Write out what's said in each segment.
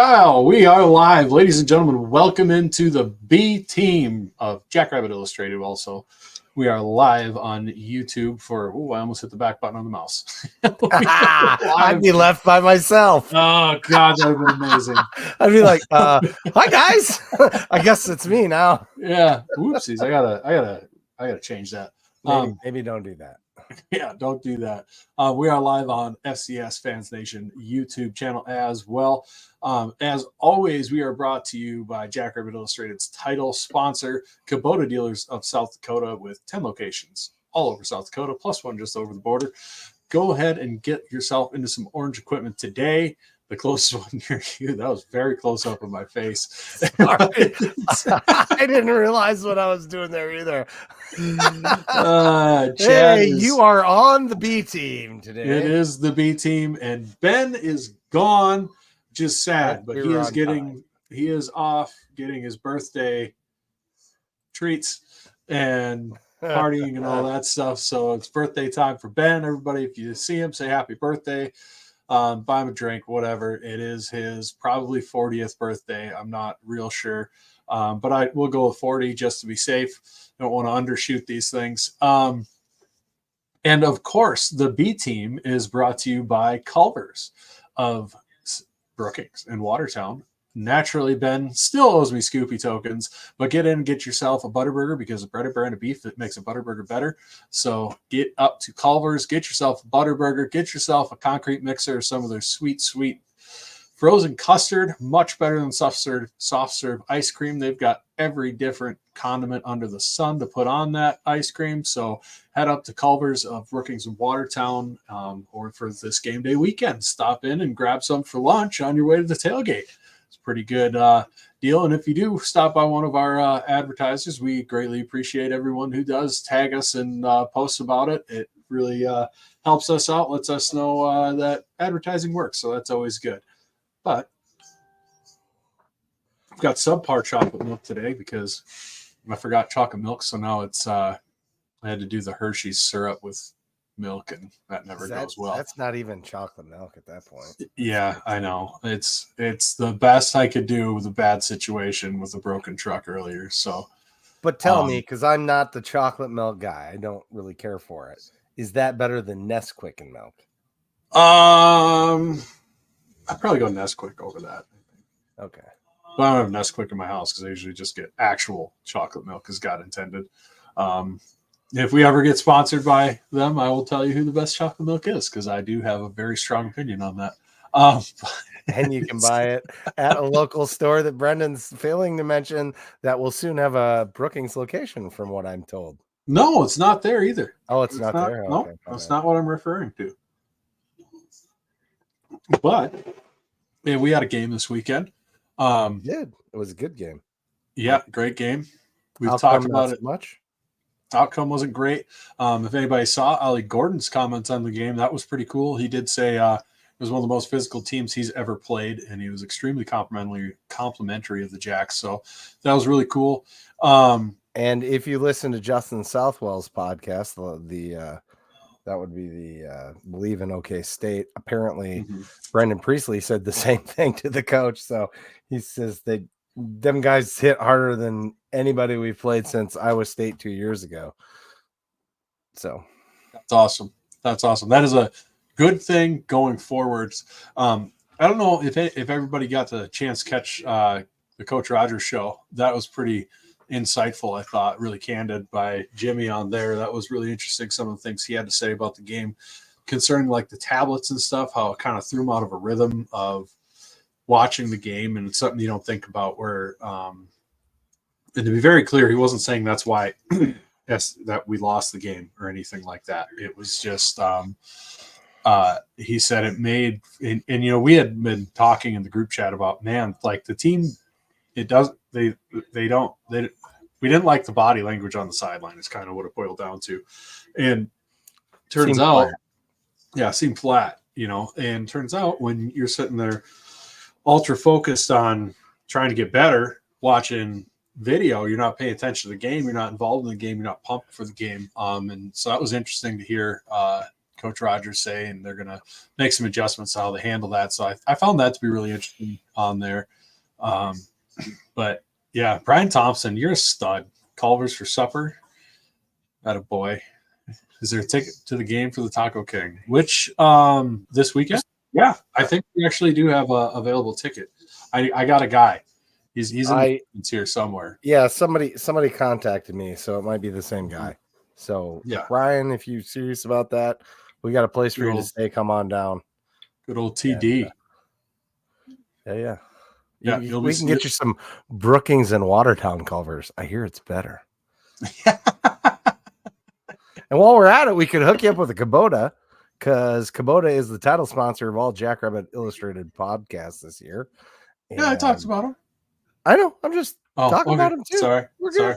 Wow, we are live, ladies and gentlemen. Welcome into the B team of Jackrabbit Illustrated. Also, we are live on YouTube for. Oh, I almost hit the back button on the mouse. I'd be left by myself. Oh God, that would be amazing. I'd be like, "Hi guys, I guess it's me now." Yeah, whoopsies. I gotta change that. Maybe don't do that. Yeah, don't do that. We are live on FCS Fans Nation YouTube channel as well. As always, we are brought to you by Jackrabbit Illustrated's title sponsor, Kubota Dealers of South Dakota, with 10 locations all over South Dakota, plus one just over the border. Go ahead and get yourself into some orange equipment today. The closest one near you. That was very close up in my face. Sorry. I didn't realize what I was doing there either. You are on the B team today. It is the B team, and Ben is gone, which is sad, but he is off getting his birthday treats and partying and all that stuff. So it's birthday time for Ben. Everybody, if you see him, say happy birthday. Buy him a drink, whatever. It is his probably 40th birthday. I'm not real sure. But I will go with 40 just to be safe. Don't want to undershoot these things. And of course, the B team is brought to you by Culver's of Brookings in Watertown. Naturally, Ben still owes me Scoopy tokens, but get in and get yourself a Butterburger, because a breaded brand of beef that makes a Butterburger better. So get up to Culver's, get yourself a Butterburger, get yourself a concrete mixer, some of their sweet frozen custard, much better than soft serve ice cream. They've got every different condiment under the sun to put on that ice cream. So head up to Culver's of Brookings and Watertown, or for this game day weekend, stop in and grab some for lunch on your way to the tailgate. Pretty good deal. And if you do stop by one of our advertisers, we greatly appreciate everyone who does tag us and post about it. It really helps us out, lets us know that advertising works. So that's always good. But I've got subpar chocolate milk today because I forgot chocolate milk. So now it's I had to do the Hershey's syrup with milk, and that never goes well. That's not even chocolate milk at that point. Yeah, I know. It's the best I could do with a bad situation with a broken truck earlier. So, but tell me, because I'm not the chocolate milk guy, I don't really care for it. Is that better than Nesquik and milk? I'd probably go Nesquik over that. Okay. But I don't have Nesquik in my house because I usually just get actual chocolate milk, as God intended. If we ever get sponsored by them, I will tell you who the best chocolate milk is, because I do have a very strong opinion on that. And you can buy it at a local store that Brendan's failing to mention that will soon have a Brookings location, from what I'm told. No, it's not there either. Oh, it's not there? No, okay, that's not what I'm referring to. But yeah, we had a game this weekend. We did. It was a good game. Yeah, great game. We've talked about it much. Outcome wasn't great. If anybody saw Ollie Gordon's comments on the game, that was pretty cool. He did say it was one of the most physical teams he's ever played, and he was extremely complimentary of the Jacks. So that was really cool. And if you listen to Justin Southwell's podcast, that would be the Believe in OK State. Apparently, Brendan Priestley said the same thing to the coach. So he says them guys hit harder than anybody we've played since Iowa State 2 years ago. So that's awesome. That is a good thing going forwards. I don't know if everybody got the chance to catch the Coach Rogers show. That was pretty insightful, I thought, really candid by Jimmy on there. That was really interesting, some of the things he had to say about the game concerning like the tablets and stuff, how it kind of threw him out of a rhythm of watching the game, and it's something you don't think about where and to be very clear, he wasn't saying that's why that we lost the game or anything like that. It was just he said it made and you know, we had been talking in the group chat about, man, like the team, we didn't like the body language on the sideline is kind of what it boiled down to. And turns out seemed flat, you know, and turns out when you're sitting there ultra focused on trying to get better, watching video, you're not paying attention to the game, you're not involved in the game, you're not pumped for the game. And so that was interesting to hear Coach Rogers say, and they're going to make some adjustments to how they handle that. So I found that to be really interesting on there. But yeah, Brian Thompson, you're a stud. Culver's for supper. Atta boy. Is there a ticket to the game for the Taco King? Which this weekend? Yeah, I think we actually do have a available ticket. I got a guy. He's here somewhere. Yeah, somebody contacted me, so it might be the same guy. So yeah, Brian, if you're serious about that, we got a place for you to stay. Come on down. Good old TD. Yeah. We can get you some Brookings and Watertown Culvers. I hear it's better. And while we're at it, we could hook you up with a Kubota, because Kubota is the title sponsor of all Jackrabbit Illustrated podcasts this year. And I talked about them. I know. I'm just talking about them too. Sorry,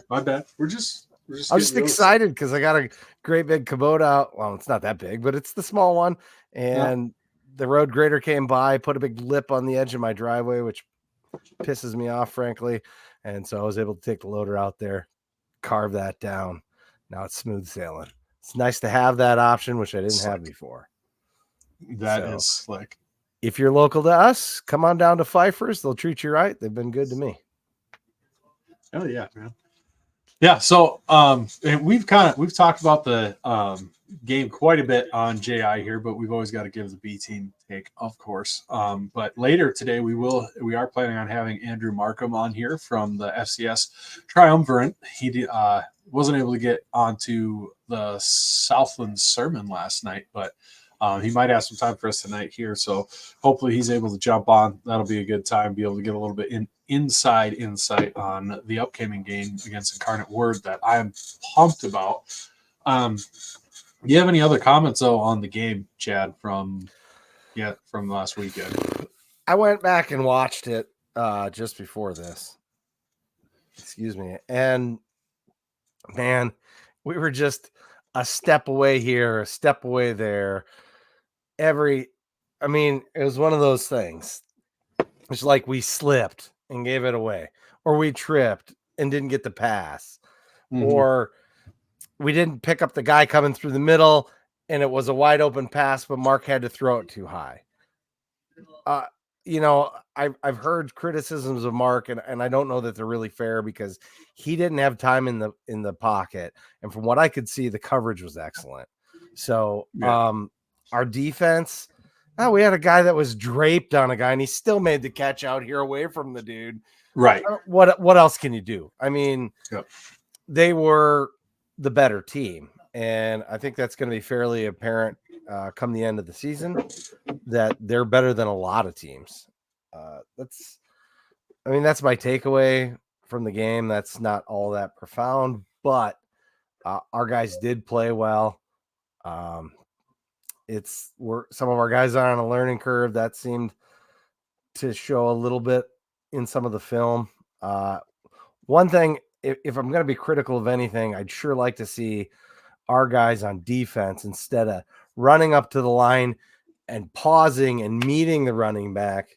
my bad. I'm just excited because I got a great big Kubota. Well, it's not that big, but it's the small one. And the road grader came by, put a big lip on the edge of my driveway, which pisses me off, frankly. And so I was able to take the loader out there, carve that down. Now it's smooth sailing. It's nice to have that option, which I didn't have before. That is slick. If you're local to us, come on down to Pfeiffer's. They'll treat you right. They've been good to me. Oh yeah, man. Yeah. So, and we've talked about the game quite a bit on JI here, but we've always got to give the B team take, of course. But later today, we are planning on having Andrew Marcum on here from the FCS Triumvirate. He wasn't able to get onto the Southland sermon last night, but he might have some time for us tonight here. So hopefully he's able to jump on. That'll be a good time, be able to get a little bit inside insight on the upcoming game against Incarnate Word that I'm pumped about. Do you have any other comments though on the game, Chad, from last weekend? I went back and watched it just before this. Excuse me. And man, we were just a step away here, a step away there. It was one of those things. It's like we slipped and gave it away, or we tripped and didn't get the pass, or we didn't pick up the guy coming through the middle and it was a wide open pass, but Mark had to throw it too high. I've heard criticisms of Mark, and I don't know that they're really fair, because he didn't have time in the pocket. And from what I could see, the coverage was excellent. So, our defense, we had a guy that was draped on a guy and he still made the catch out here away from the dude. Right. What else can you do? I mean, they were the better team. And I think that's going to be fairly apparent come the end of the season, that they're better than a lot of teams. That's my takeaway from the game. That's not all that profound, but our guys did play well. Some of our guys are on a learning curve. That seemed to show a little bit in some of the film. One thing, if I'm going to be critical of anything, I'd sure like to see our guys on defense, instead of running up to the line and pausing and meeting the running back,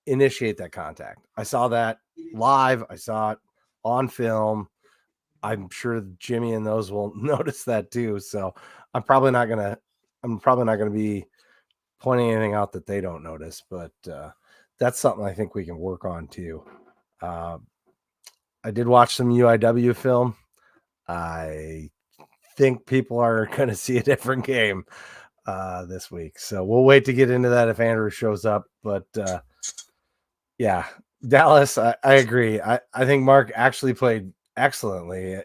initiate that contact. I saw that live. I saw it on film. I'm sure Jimmy and those will notice that too. So I'm probably not going to be pointing anything out that they don't notice, but that's something I think we can work on too. I did watch some UIW film. I think people are going to see a different game this week. So we'll wait to get into that if Andrew shows up. But Dallas, I agree. I think Mark actually played excellently.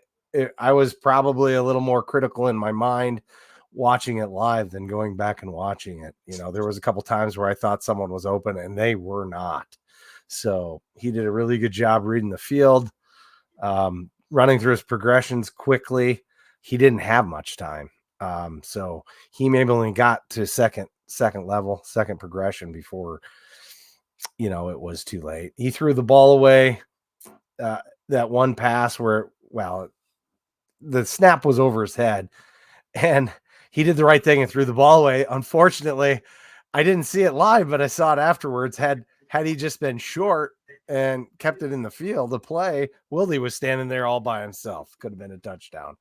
I was probably a little more critical in my mind watching it live than going back and watching it. There was a couple times where I thought someone was open and they were not. So he did a really good job reading the field, running through his progressions quickly. He didn't have much time. So he maybe only got to second level, second progression before, it was too late. He threw the ball away. That one pass where, the snap was over his head and he did the right thing and threw the ball away. Unfortunately, I didn't see it live, but I saw it afterwards. Had he just been short and kept it in the field, the play, Willie was standing there all by himself. Could have been a touchdown.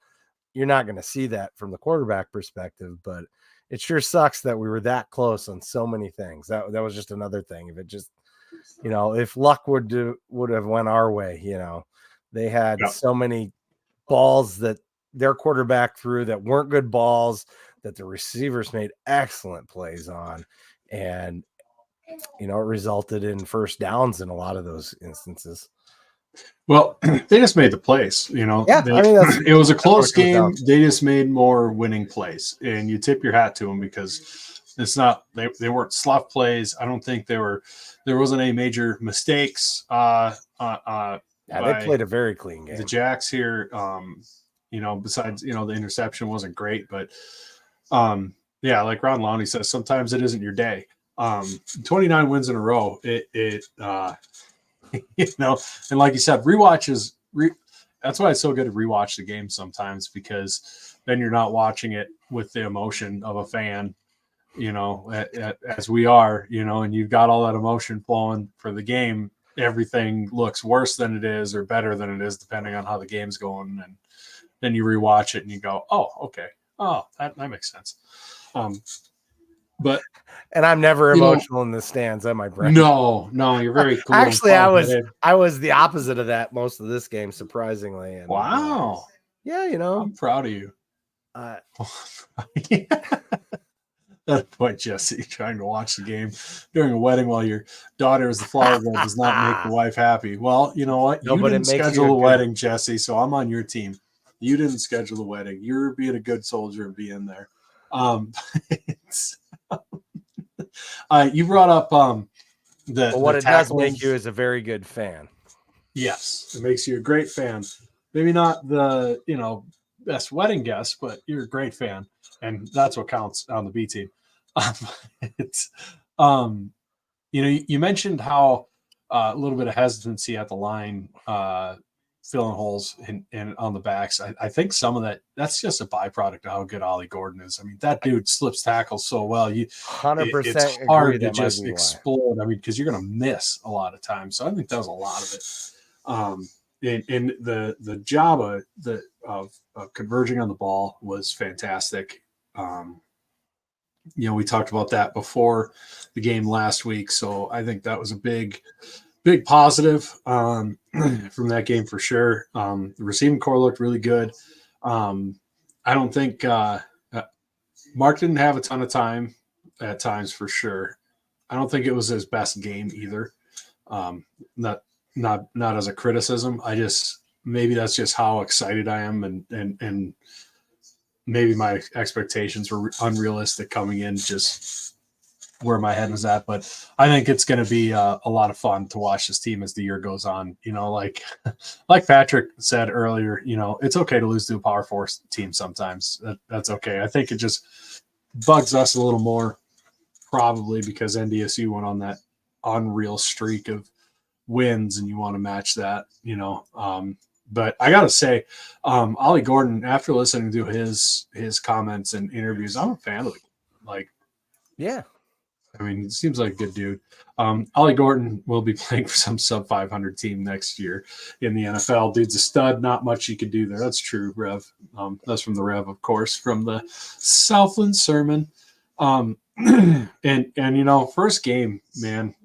you're not going to see that from the quarterback perspective, but it sure sucks that we were that close on so many things. That was just another thing. If it just, if luck would have went our way, they had so many balls that their quarterback threw that weren't good balls that the receivers made excellent plays on. And, it resulted in first downs in a lot of those instances. Well, they just made the plays, Yeah, it was a close game. They just made more winning plays, and you tip your hat to them because it's not they weren't slough plays. I don't think there wasn't any major mistakes. They played a very clean game. The Jacks here, besides the interception wasn't great, but like Ron Lowney says, sometimes it isn't your day. 29 wins in a row. And like you said, rewatches. That's why it's so good to rewatch the game sometimes, because then you're not watching it with the emotion of a fan, as we are, and you've got all that emotion flowing for the game. Everything looks worse than it is or better than it is, depending on how the game's going. And then you rewatch it and you go, oh, okay. Oh, that makes sense. And I'm never emotional in the stands, am I, Brent? No, you're very cool. Actually, I was the opposite of that most of this game, surprisingly. And, wow. Yeah, I'm proud of you. That point, Jesse, trying to watch the game during a wedding while your daughter is the flower girl does not make the wife happy. Well, you know what? You didn't schedule the wedding, Jesse, so I'm on your team. You didn't schedule the wedding. You're being a good soldier and being there. You brought up what it does make you is a very good fan. Yes, it makes you a great fan. Maybe not the best wedding guest, but you're a great fan, and that's what counts on the B team. You mentioned how a little bit of hesitancy at the line, filling holes and on the backs. I think some of that's just a byproduct of how good Ollie Gordon is. I mean, that dude slips tackles so well. 100% it's hard to just explode. I mean, because you're going to miss a lot of times. So I think that was a lot of it. And the job of converging on the ball was fantastic. We talked about that before the game last week. So I think that was a big positive from that game for sure. The receiving core looked really good. I don't think Mark didn't have a ton of time at times for sure. I don't think it was his best game either. Not as a criticism. Maybe that's just how excited I am, and maybe my expectations were unrealistic coming in, just where my head was at. But I think it's going to be a lot of fun to watch this team as the year goes on. Like Patrick said earlier, it's okay to lose to a Power 4 team sometimes. That's okay. I think it just bugs us a little more, probably because NDSU went on that unreal streak of wins, and you want to match that, But I got to say, Ollie Gordon, after listening to his comments and interviews, I'm a fan of it. Yeah. I mean, it seems like a good dude. Ollie Gordon will be playing for some sub 500 team next year in the NFL. Dude's a stud. Not much you could do there. That's true, Rev. That's from the Rev, of course, from the Southland Sermon. And first game, man,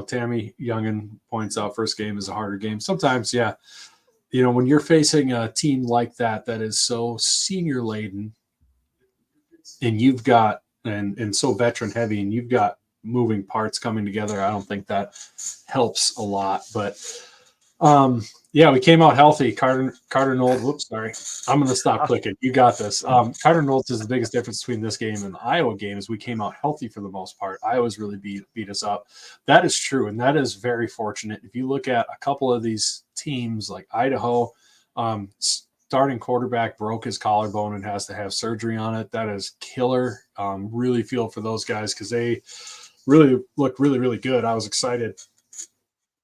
Tammy Youngin points out first game is a harder game. Sometimes, yeah. When you're facing a team like that is so senior laden, and you've got and so veteran heavy, and you've got moving parts coming together, I don't think that helps a lot. But we came out healthy. Carter Knowles. Whoops, sorry. I'm going to stop clicking. You got this. Carter Knowles is the biggest difference between this game and the Iowa game is we came out healthy for the most part. Iowa's really beat us up. That is true, and that is very fortunate. If you look at a couple of these teams like Idaho, starting quarterback broke his collarbone and has to have surgery on it. That is killer. Really feel for those guys because they really look really, really good. I was excited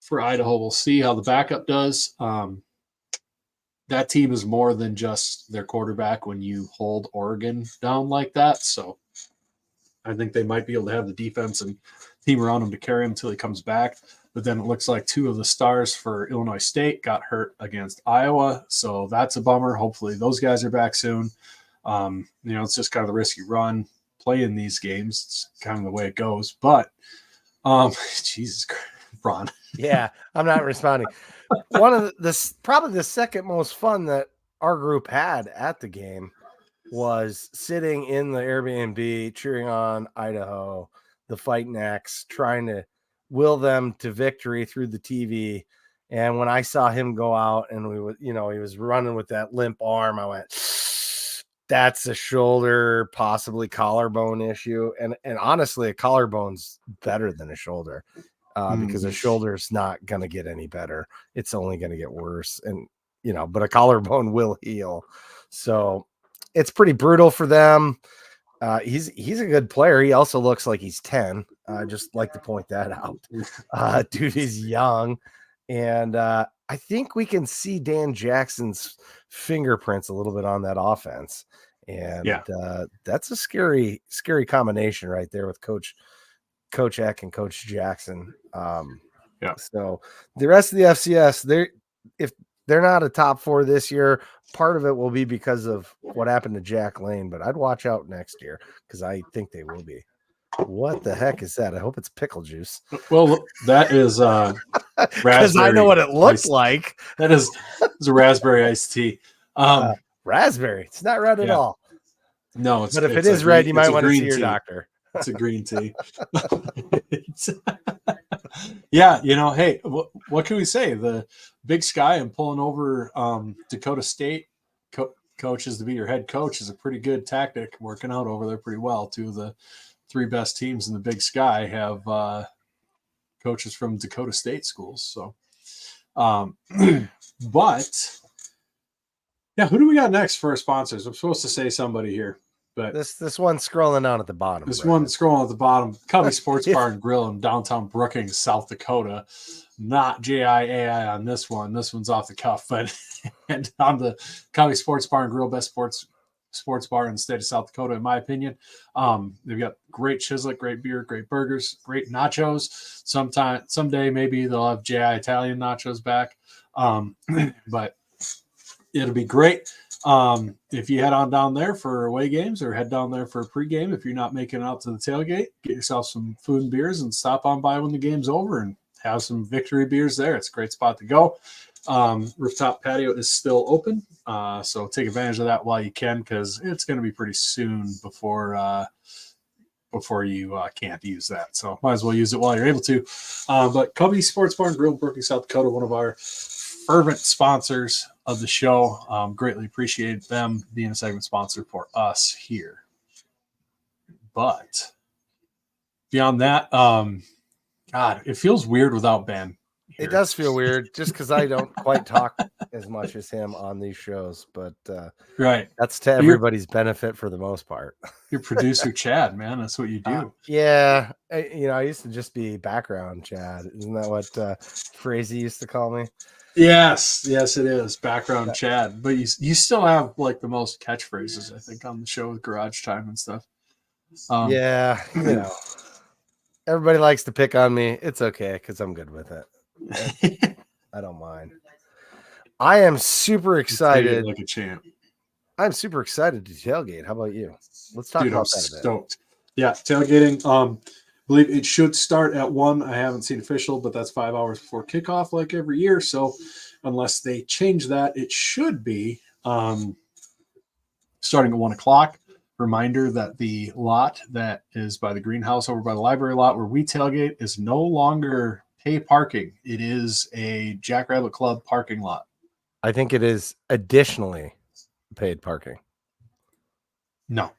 for Idaho. We'll see how the backup does. That team is more than just their quarterback when you hold Oregon down like that. So I think they might be able to have the defense and team around him to carry him until he comes back. But then it looks like 2 of the stars for Illinois State got hurt against Iowa. So that's a bummer. Hopefully those guys are back soon. It's just kind of the risk you run playing these games. It's kind of the way it goes. But Jesus Christ, Ron. Yeah, I'm not responding. One of probably the second most fun that our group had at the game was sitting in the Airbnb, cheering on Idaho, the Fighting X, trying to will them to victory through the TV. And when I saw him go out and he was running with that limp arm, I went, that's a shoulder, possibly collarbone issue. And honestly, a collarbone's better than a shoulder because a shoulder's not going to get any better. It's only going to get worse. And, but a collarbone will heal. So it's pretty brutal for them. He's a good player. He also looks like he's 10. I just like to point that out. Dude is young. And I think we can see Dan Jackson's fingerprints a little bit on that offense. And that's a scary combination right there with Coach Eck and Coach Jackson. So the rest of the FCS, if they're not a top 4 this year, part of it will be because of what happened to Jack Lane, but I'd watch out next year because I think they will be. What the heck is that? I hope it's pickle juice. Well, that is because I know what it looks like. That is a raspberry iced tea. Raspberry. It's not red at all. No, but if it is red, you might want to see your doctor. It's a green tea. Yeah, hey, what can we say? The Big Sky and pulling over Dakota State coaches to be your head coach is a pretty good tactic, working out over there pretty well. 2 of the 3 best teams in the Big Sky have coaches from Dakota State schools. So, but yeah, who do we got next for our sponsors? I'm supposed to say somebody here. But this one's scrolling down at the bottom. This one scrolling at the bottom. Covey Sports Bar and Grill in downtown Brookings, South Dakota. Not JIAI on this one. This one's off the cuff, but and on the Covey Sports Bar and Grill, best sports bar in the state of South Dakota, in my opinion. They've got great chislet, great beer, great burgers, great nachos. Someday maybe they'll have JI Italian nachos back. But it'll be great. If you head on down there for away games or head down there for a pregame, if you're not making it out to the tailgate, get yourself some food and beers and stop on by when the game's over and have some victory beers there. It's a great spot to go. Rooftop patio is still open. So take advantage of that while you can, because it's going to be pretty soon before you can't use that. So might as well use it while you're able to. But Covey Sports Bar and Grill, Brookings, South Dakota, one of our fervent sponsors of the show. Greatly appreciate them being a segment sponsor for us here. But beyond that, God, it feels weird without Ben here. It does feel weird just because I don't quite talk as much as him on these shows, but right, that's to everybody's benefit for the most part. You're producer Chad, man. That's what you do. Yeah, I used to just be background Chad. Isn't that what Frazee used to call me? Yes, it is background Chad. But you still have like the most catchphrases, I think, on the show with Garage Time and stuff. Yeah, everybody likes to pick on me. It's okay because I'm good with it. I don't mind. I am super excited. Like a champ. I'm super excited to tailgate. How about you? Let's talk about that a bit. Stoked. Yeah, tailgating. I believe it should start at 1. I haven't seen official, but that's 5 hours before kickoff, like every year. So unless they change that, it should be starting at 1 o'clock. Reminder that the lot that is by the greenhouse over by the library lot where we tailgate is no longer pay parking. It is a Jackrabbit Club parking lot. I think it is additionally paid parking. No.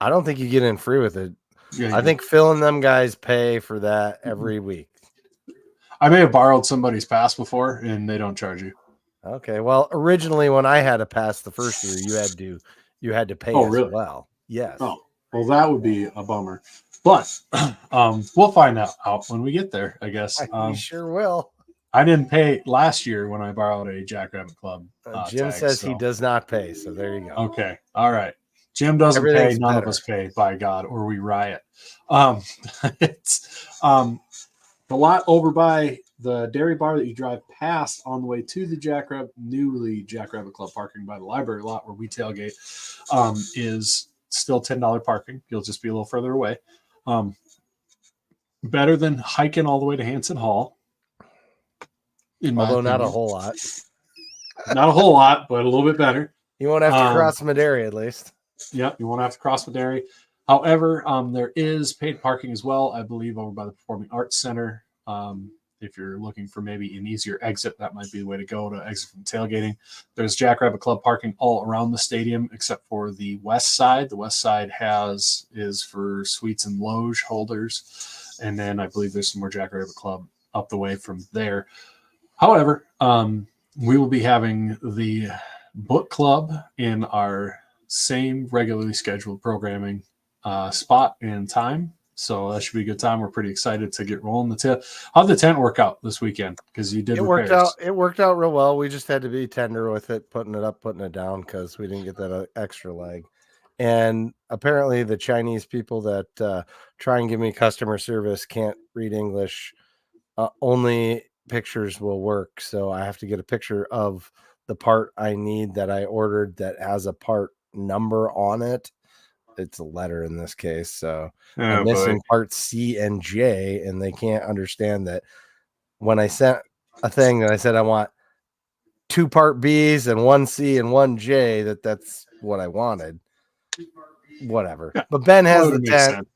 I don't think you get in free with it. Yeah, I think Phil and them guys pay for that every week. I may have borrowed somebody's pass before and they don't charge you. Okay. Well, originally when I had a pass the first year, you had to pay as really? Well. Yes. Oh, well, that would be a bummer. But we'll find out when we get there, I guess. You sure will. I didn't pay last year when I borrowed a Jackrabbit Club. Jim says he does not pay, so there you go. Okay. All right. Jim doesn't pay. None of us pay, by God, or we riot. But The lot over by the dairy bar that you drive past on the way to the newly Jackrabbit Club parking by the library lot where we tailgate is still $10 parking. You'll just be a little further away. Better than hiking all the way to Hanson Hall. Although not a whole lot. Not a whole lot, but a little bit better. You won't have to cross Madary at least. Yep, you won't have to cross Madary. However, there is paid parking as well, I believe, over by the Performing Arts Center. If you're looking for maybe an easier exit, that might be the way to go to exit from tailgating. There's Jackrabbit Club parking all around the stadium except for the west side. The west side is for suites and loge holders. And then I believe there's some more Jackrabbit Club up the way from there. However, we will be having the book club in our same regularly scheduled programming spot and time. So that should be a good time. We're pretty excited to get rolling. How'd the tent work out this weekend? Because you did repairs. It worked out real well. We just had to be tender with it, putting it up, putting it down, because we didn't get that extra leg. And apparently the Chinese people that try and give me customer service can't read English. Only pictures will work. So I have to get a picture of the part I need that I ordered that has a part number on it. It's a letter in this case. So I'm missing part C and J, and they can't understand that when I sent a thing that I said I want 2 part B's and 1 C and 1 J, that's what I wanted. Whatever. But Ben has the tent.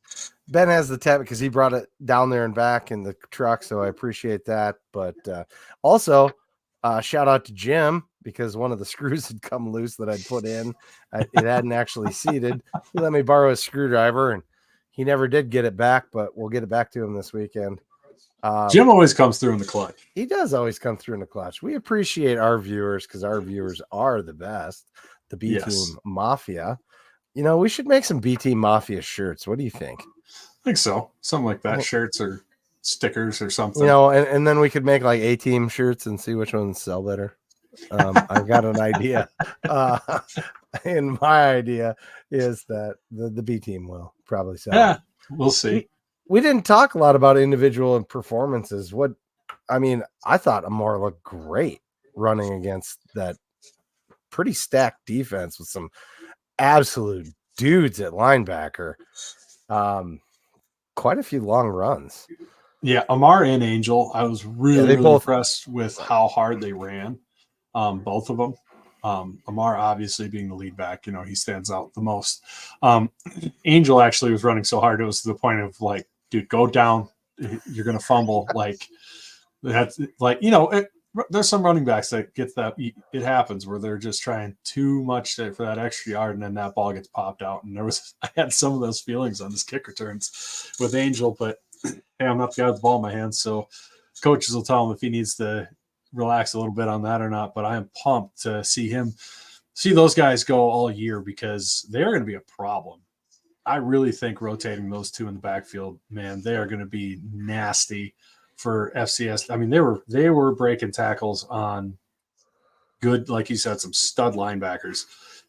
Ben has the tent because he brought it down there and back in the truck. So I appreciate that. But also shout out to Jim, because one of the screws had come loose that I'd put in. It hadn't actually seated. He let me borrow a screwdriver, and he never did get it back, but we'll get it back to him this weekend. Jim always comes through in the clutch. He does always come through in the clutch. We appreciate our viewers because our viewers are the best. The B Team Mafia. You know, we should make some B Team Mafia shirts. What do you think? I think so. Something like that. Shirts or stickers or something. You know, and then we could make like A Team shirts and see which ones sell better. I've got an idea. And my idea is that the B Team will probably sell. Yeah, we'll see. We didn't talk a lot about individual performances. I thought Amar looked great running against that pretty stacked defense with some absolute dudes at linebacker. Quite a few long runs. Yeah, Amar and Angel, I was really impressed with how hard they ran. Both of them. Amar obviously being the lead back, he stands out the most. Angel actually was running so hard it was to the point of like, dude, go down, you're gonna fumble. Like that's like, there's some running backs that get that. It happens where they're just trying too much for that extra yard, and then that ball gets popped out. And I had some of those feelings on this kick returns with Angel, but hey, I'm not the guy with the ball in my hands, so coaches will tell him if he needs to relax a little bit on that or not. But I am pumped to see those guys go all year, because they're going to be a problem. I really think rotating those two in the backfield, man, they are going to be nasty for FCS. I mean, they were breaking tackles on good, like you said, some stud linebackers,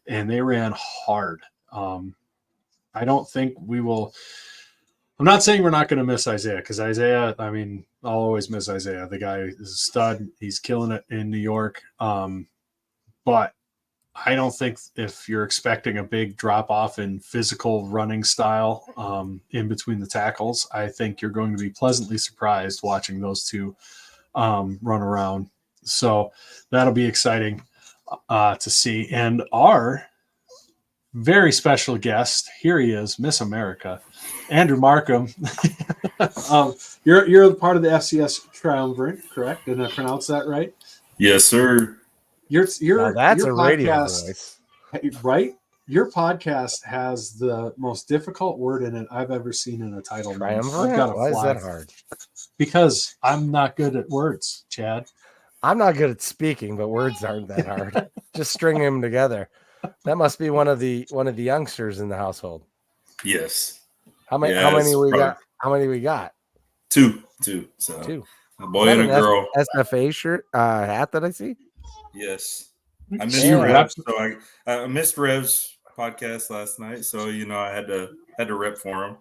and they ran hard. I don't think we will. I'm not saying we're not going to miss Isaiah, because Isaiah, I mean, I'll always miss Isaiah. The guy is a stud. He's killing it in New York. But I don't think if you're expecting a big drop off in physical running style in between the tackles, I think you're going to be pleasantly surprised watching those two run around. So that'll be exciting to see. And our very special guest, here he is, Miss America, Andrew Marcum. You're part of the FCS Triumvirate, correct? Did I pronounce that right? Yes, sir. That's your a podcast, radio voice, right? Your podcast has the most difficult word in it I've ever seen in a title. Triumvirate? Why is that hard? Because I'm not good at words, Chad. I'm not good at speaking, but words aren't that hard. Just string them together. That must be one of the youngsters in the household. Yes. How many we got? How many we got? Two. So two. A boy and a girl. SFA shirt hat that I see. Yes. I missed Revs, so I missed Rev's podcast last night, so I had to rep for him.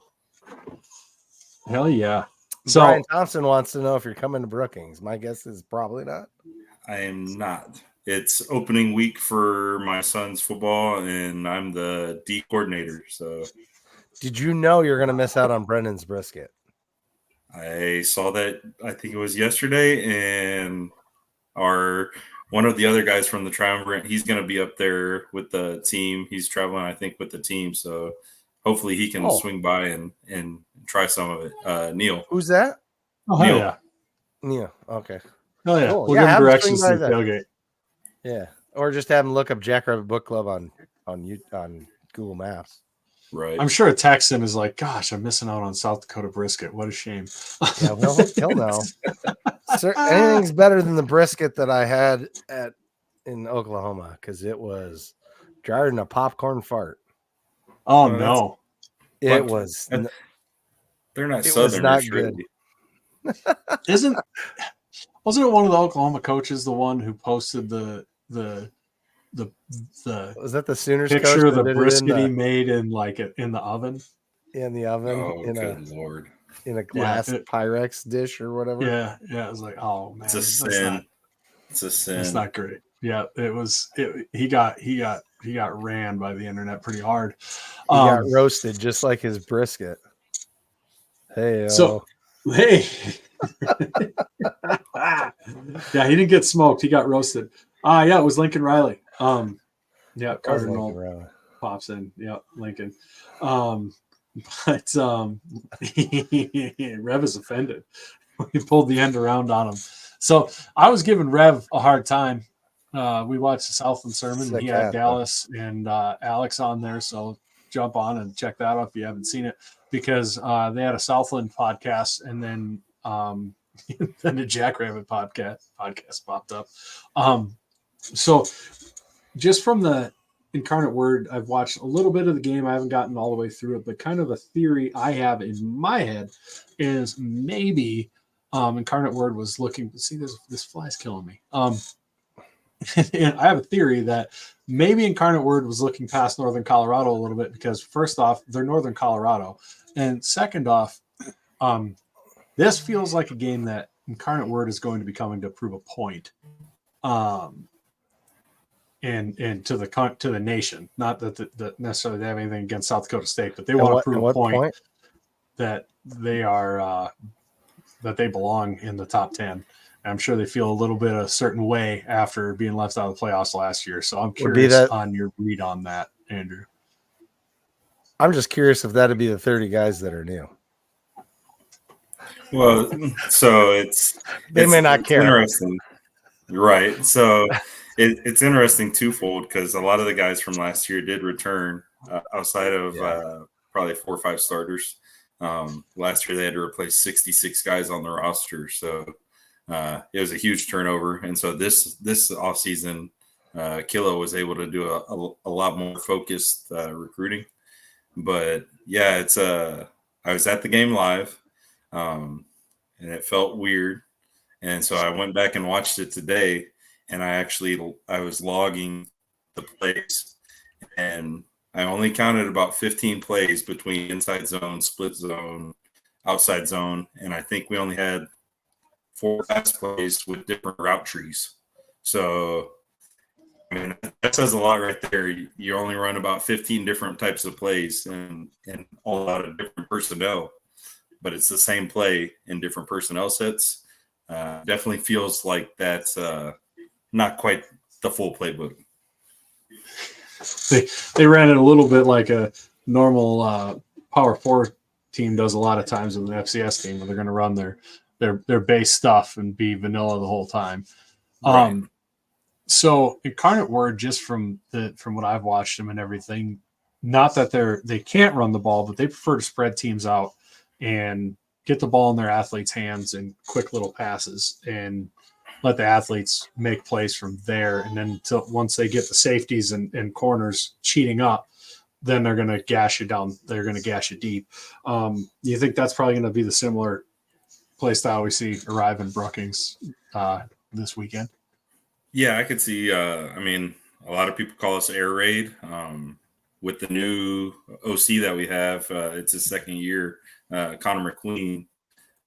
Hell yeah. So Brian Thompson wants to know if you're coming to Brookings. My guess is probably not. I am not. It's opening week for my son's football, and I'm the D coordinator. So, did you know you're going to miss out on Brendan's brisket? I saw that. I think it was yesterday, and one of the other guys from the Triumvirate, he's going to be up there with the team. He's traveling, I think, with the team. So, hopefully, he can swing by and try some of it. Neil, who's that? Oh, Neil. yeah. Neil. Okay. Oh, yeah. Cool. We'll give him directions to the tailgate. Yeah. Or just have him look up Jackrabbit Book Club on Google Maps. Right. I'm sure a Texan is like, gosh, I'm missing out on South Dakota brisket. What a shame. Yeah, well, he'll know. Anything's better than the brisket that I had in Oklahoma, because it was drier than a popcorn fart. Oh, no. It was. They're not It Southern. was not good. Wasn't it one of the Oklahoma coaches the one who posted the was that the Sooners picture coach of the brisket he made in the oven? In the oven. Oh, good Lord. In a glass Pyrex dish or whatever. Yeah. It was like, oh man, it's a sin. It's a sin. It's not great. Yeah, it was. He got ran by the internet pretty hard. He got roasted just like his brisket. Hey. Hey. Yeah, he didn't get smoked. He got roasted. Yeah, it was Lincoln Riley. Yeah, Carter Knoll pops in. Yeah, Lincoln. But Rev is offended. We pulled the end around on him. So I was giving Rev a hard time. We watched the Southland sermon, and he had Dallas and Alex on there. So jump on and check that out if you haven't seen it, because they had a Southland podcast, and then then the Jackrabbit podcast popped up. So just from the Incarnate Word, I've watched a little bit of the game. I haven't gotten all the way through it, but kind of a theory I have in my head is maybe Incarnate Word was looking. See, this fly's killing me. And I have a theory that maybe Incarnate Word was looking past Northern Colorado a little bit, because first off, they're Northern Colorado, and second off, this feels like a game that Incarnate Word is going to be coming to prove a point. And to the nation, not that necessarily they have anything against South Dakota State, but they want to prove a point that they are that they belong in the top 10. And I'm sure they feel a little bit a certain way after being left out of the playoffs last year. So I'm curious on your read on that, Andrew. I'm just curious if that'd be the 30 guys that are new. Well, so they may not care. Interesting. Right. So it's interesting twofold, because a lot of the guys from last year did return outside of probably 4 or 5 starters. Last year they had to replace 66 guys on the roster. So it was a huge turnover. And so this offseason, Kilo was able to do a lot more focused recruiting. But yeah, I was at the game live, and it felt weird. And so I went back and watched it today, and I was logging the plays, and I only counted about 15 plays between inside zone, split zone, outside zone, and I think we only had 4 pass plays with different route trees. So, I mean, that says a lot right there. You only run about 15 different types of plays and all out of different personnel, but it's the same play in different personnel sets. Definitely feels like that's not quite the full playbook. They ran it a little bit like a normal Power 4 team does a lot of times with an FCS team, where they're going to run their base stuff and be vanilla the whole time. Right. So Incarnate Word, just from what I've watched them and everything, not that they can't run the ball, but they prefer to spread teams out and get the ball in their athletes' hands in quick little passes and let the athletes make plays from there. And then once they get the safeties and corners cheating up, then they're going to gash you down. They're going to gash you deep. You think that's probably going to be the similar play style we see arrive in Brookings this weekend? Yeah, I could see. I mean, a lot of people call us air raid. With the new OC that we have, it's his second year, Connor McQueen.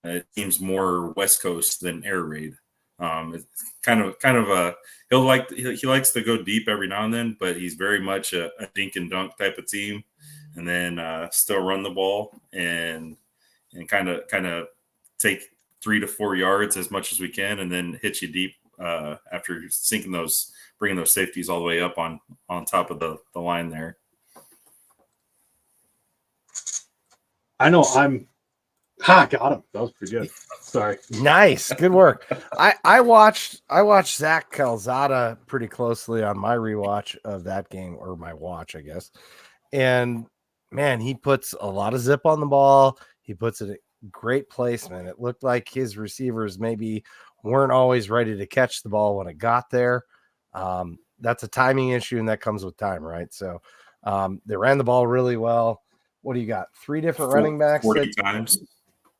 It seems more West Coast than air raid. It's kind of a he likes to go deep every now and then, but he's very much a dink and dunk type of team, and then still run the ball and kind of take 3 to 4 yards as much as we can, and then hit you deep after bringing those safeties all the way up on top of the line there. Got him. That was pretty good. Sorry. Nice. Good work. I watched Zach Calzada pretty closely on my rewatch of that game, or my watch, I guess. And man, he puts a lot of zip on the ball. He puts it at great placement. It looked like his receivers maybe weren't always ready to catch the ball when it got there. That's a timing issue, and that comes with time, right? So they ran the ball really well. What do you got? 3 different running backs? 40 times.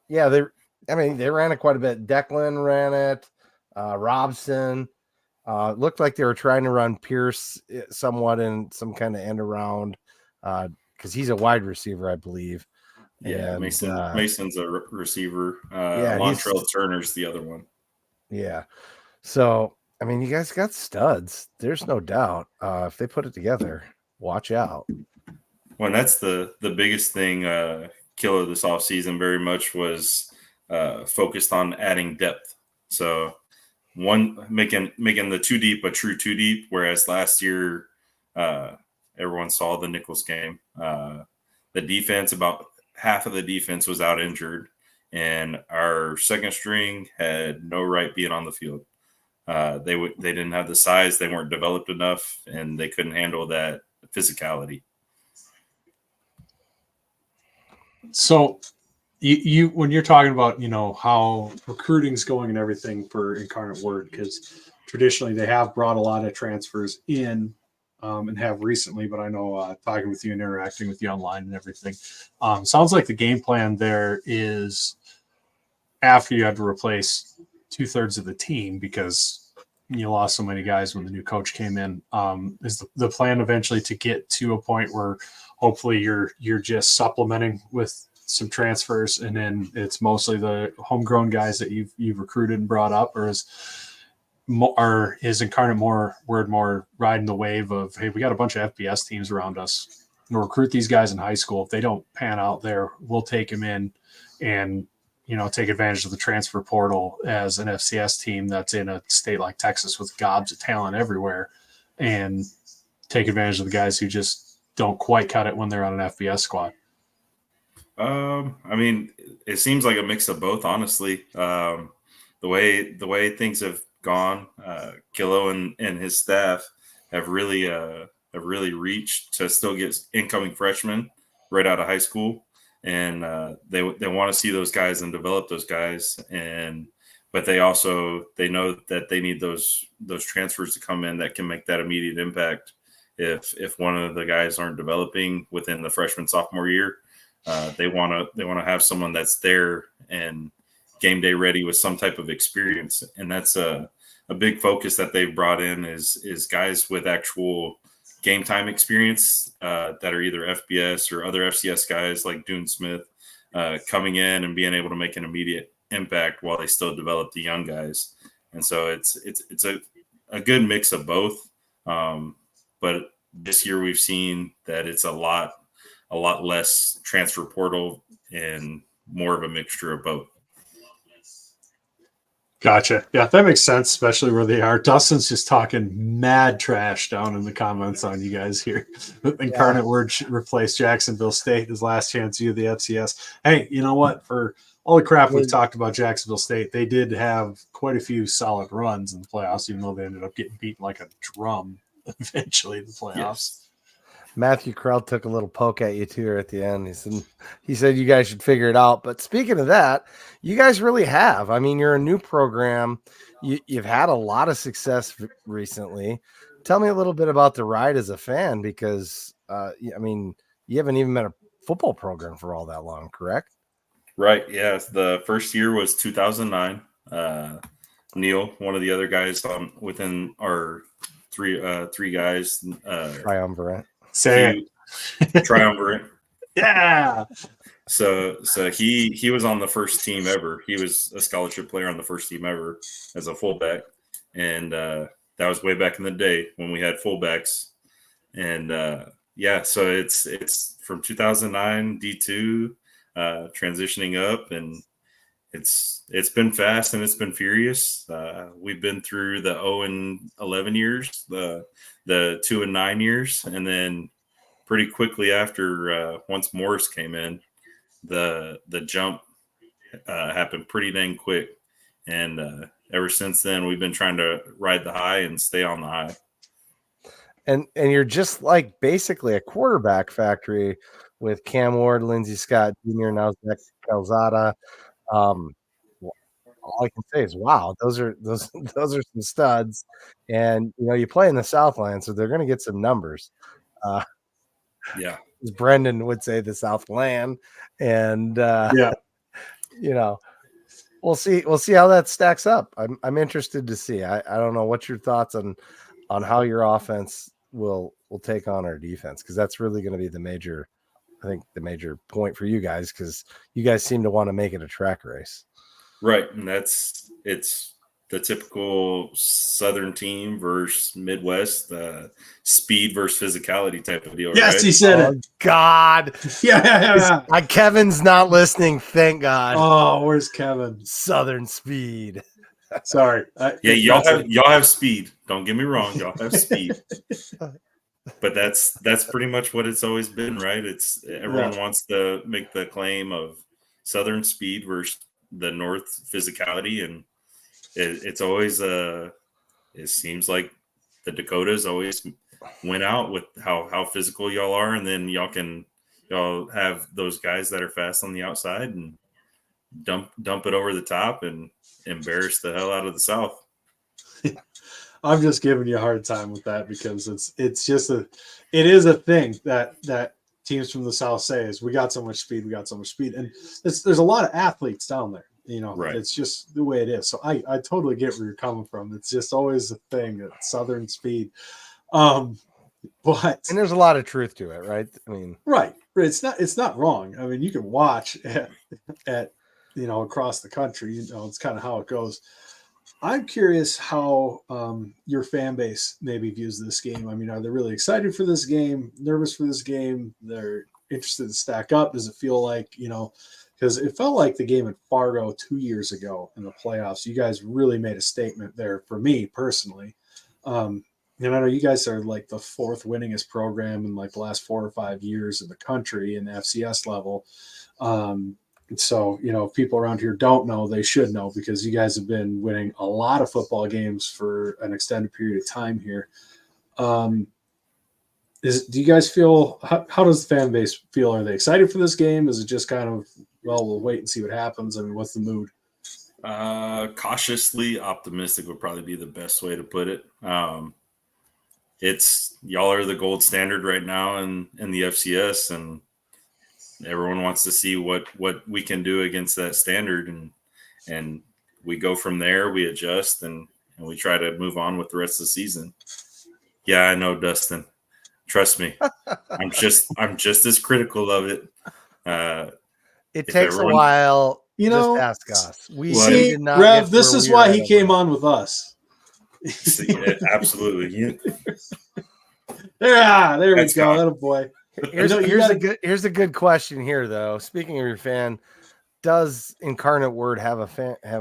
Yeah, they ran it quite a bit. Declan ran it. Robson. Looked like they were trying to run Pierce somewhat in some kind of end around because he's a wide receiver, I believe. Yeah, and, Mason's a receiver. Yeah, Montrell Turner's the other one. Yeah. So, I mean, you guys got studs. There's no doubt. If they put it together, watch out. Well, and that's the biggest thing Killer this offseason very much was focused on adding depth. So making the 2 deep a true 2 deep, whereas last year everyone saw the Nichols game. The defense, about half of the defense was out injured, and our second string had no right being on the field. They didn't have the size, they weren't developed enough, and they couldn't handle that physicality. So you when you're talking about, how recruiting's going and everything for Incarnate Word, because traditionally they have brought a lot of transfers in and have recently, but I know talking with you and interacting with you online and everything, sounds like the game plan there is after you had to replace 2/3 of the team because you lost so many guys when the new coach came in. Is the plan eventually to get to a point where hopefully you're just supplementing with some transfers, and then it's mostly the homegrown guys that you've recruited and brought up, or is Incarnate Word more riding the wave of, hey, we got a bunch of FBS teams around us, we'll recruit these guys in high school. If they don't pan out there, we'll take them in and take advantage of the transfer portal as an FCS team that's in a state like Texas with gobs of talent everywhere, and take advantage of the guys who just don't quite cut it when they're on an FBS squad? I mean, it seems like a mix of both, honestly. The way things have gone, Kilo and his staff have really reached to still get incoming freshmen right out of high school, and they want to see those guys and develop those guys, but they know that they need those transfers to come in that can make that immediate impact. If one of the guys aren't developing within the freshman sophomore year, they want to have someone that's there and game day ready with some type of experience, and that's a big focus that they've brought in is guys with actual game time experience that are either FBS or other FCS guys like Dune Smith coming in and being able to make an immediate impact while they still develop the young guys. And so it's a good mix of both. But this year we've seen that it's a lot less transfer portal and more of a mixture of both. Gotcha. Yeah, that makes sense, especially where they are. Dustin's just talking mad trash down in the comments on you guys here. Incarnate Word replaced Jacksonville State, his last chance to the FCS. Hey, you know what? For all the crap we've talked about Jacksonville State, they did have quite a few solid runs in the playoffs, even though they ended up getting beaten like a drum eventually in the playoffs. Yes. Matthew Krell took a little poke at you too at the end. He said you guys should figure it out. But speaking of that, you guys really have. I mean, you're a new program. You've had a lot of success recently. Tell me a little bit about the ride as a fan, because I mean, you haven't even been a football program for all that long, correct? Right. Yes. The first year was 2009. Neil, one of the other guys within our three guys, Triumvirate. Say triumvirate. Yeah. So he was on the first team ever. He was a scholarship player on the first team ever as a fullback, and that was way back in the day when we had fullbacks. And so it's from 2009 D2 transitioning up, and it's been fast and it's been furious. We've been through the 0 and 11 years, the 2 and 9 years, and then pretty quickly after once Morris came in, the jump happened pretty dang quick, and ever since then we've been trying to ride the high and stay on the high. And you're just like basically a quarterback factory with Cam Ward, Lindsey Scott Jr., now Zach Calzada. All I can say is, wow, those are some studs. And you play in the Southland, so they're going to get some numbers. Yeah, as Brendan would say, the Southland, and we'll see how that stacks up. I'm interested to see. I don't know what's your thoughts on how your offense will take on our defense, because that's really going to be the major point for you guys, because you guys seem to want to make it a track race. Right, and it's the typical Southern team versus Midwest, speed versus physicality type of deal. Yes, right? he said it. God, yeah. Kevin's not listening. Thank God. Oh, where's Kevin? Southern speed. Sorry. Y'all have speed. Don't get me wrong, y'all have speed. But that's pretty much what it's always been, right? It's everyone wants to make the claim of Southern speed versus the North physicality, and it's always it seems like the Dakotas always went out with how physical y'all are, and then y'all have those guys that are fast on the outside and dump it over the top and embarrass the hell out of the South. I'm just giving you a hard time with that, because it is a thing that teams from the South say is, we got so much speed, and there's a lot of athletes down there. Right. It's just the way it is. So I totally get where you're coming from. It's just always a thing, that Southern speed. But and there's a lot of truth to it, right? I mean, right. It's not wrong. I mean, you can watch at across the country. It's kind of how it goes. I'm curious how your fan base maybe views this game. I mean, are they really excited for this game? Nervous for this game? They're interested to stack up? Does it feel like, because it felt like the game at Fargo 2 years ago in the playoffs, you guys really made a statement there for me personally. And I know you guys are like the fourth winningest program in like the last 4 or 5 years in the country in the FCS level. So, if people around here don't know, they should know, because you guys have been winning a lot of football games for an extended period of time here. Do you guys feel, how does the fan base feel? Are they excited for this game? Is it just kind of, well, we'll wait and see what happens? I mean, what's the mood? Cautiously optimistic would probably be the best way to put it. It's y'all are the gold standard right now in the FCS, and everyone wants to see what we can do against that standard, and we go from there. We adjust and we try to move on with the rest of the season. Yeah, I know, Dustin. Trust me, I'm just as critical of it. It takes a while. Just ask us. We see, Rev. This is why he came on with us. Yeah, absolutely. Yeah, there we go. That a boy. Here's a good question here, though. Speaking of your fan, does Incarnate Word have a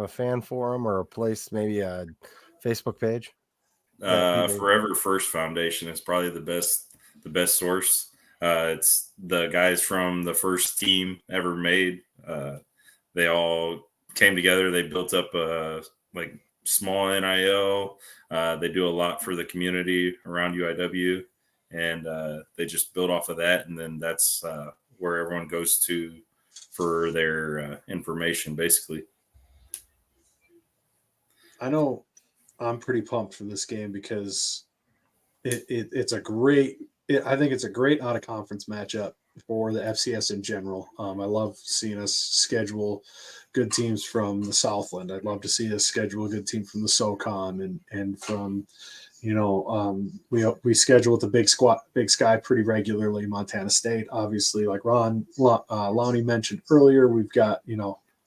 fan forum or a place, maybe a Facebook page? Forever First Foundation is probably the best source. It's the guys from the first team ever made. They all came together. They built up a small NIL. They do a lot for the community around UIW. And they just build off of that, and then that's where everyone goes to for their information, basically. I know I'm pretty pumped for this game, because it's a great. I think it's a great out of conference matchup for the FCS in general. I love seeing us schedule good teams from the Southland. I'd love to see us schedule a good team from the SoCon and from, we schedule with the Big Sky pretty regularly. Montana State, obviously, like Lonnie mentioned earlier, we've got,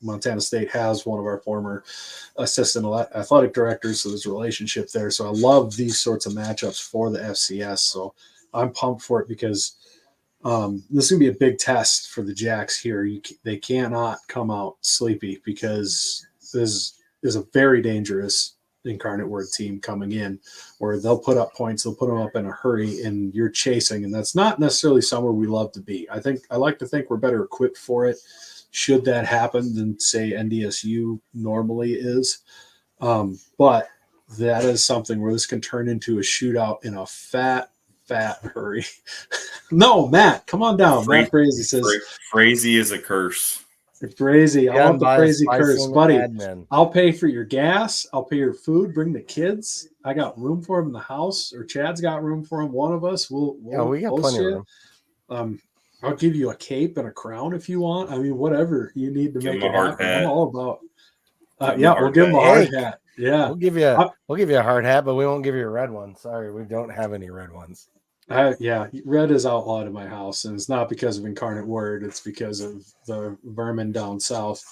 Montana State has one of our former assistant athletic directors, so there's a relationship there. So I love these sorts of matchups for the FCS. So I'm pumped for it because this is going to be a big test for the Jacks here. They cannot come out sleepy because this is a very dangerous Incarnate Word team coming in where they'll put up points, they'll put them up in a hurry, and you're chasing, and that's not necessarily somewhere we love to be. I like to think we're better equipped for it should that happen than, say, NDSU normally is. But that is something where this can turn into a shootout in a fat hurry. No, Matt, come on down. Matt Frazee says Frazee is a curse. Frazee, I want the Frazee curse, buddy. Admin. I'll pay for your gas. I'll pay your food. Bring the kids. I got room for them in the house, or Chad's got room for them. One of us will. We got plenty of room. I'll give you a cape and a crown if you want. I mean, whatever you need to make it happen. I'm all about. We'll give him a hard hat. Yeah, we'll give you a hard hat, but we won't give you a red one. Sorry, we don't have any red ones. Red is outlawed in my house, and it's not because of Incarnate Word. It's because of the vermin down south.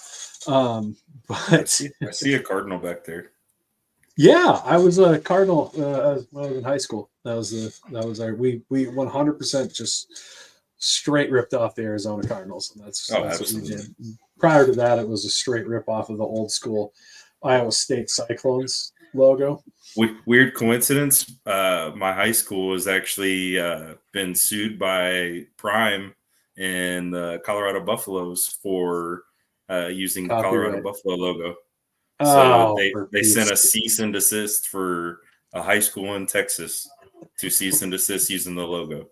But I see a cardinal back there. Yeah, I was a cardinal when I was in high school. That was our we 100% just straight ripped off the Arizona Cardinals, and that's what we did. Prior to that, it was a straight rip off of the old school Iowa State Cyclones logo. Weird coincidence. My high school has actually been sued by Prime and the Colorado Buffaloes for using the Colorado Buffalo logo. So they sent a cease and desist for a high school in Texas to cease and desist using the logo.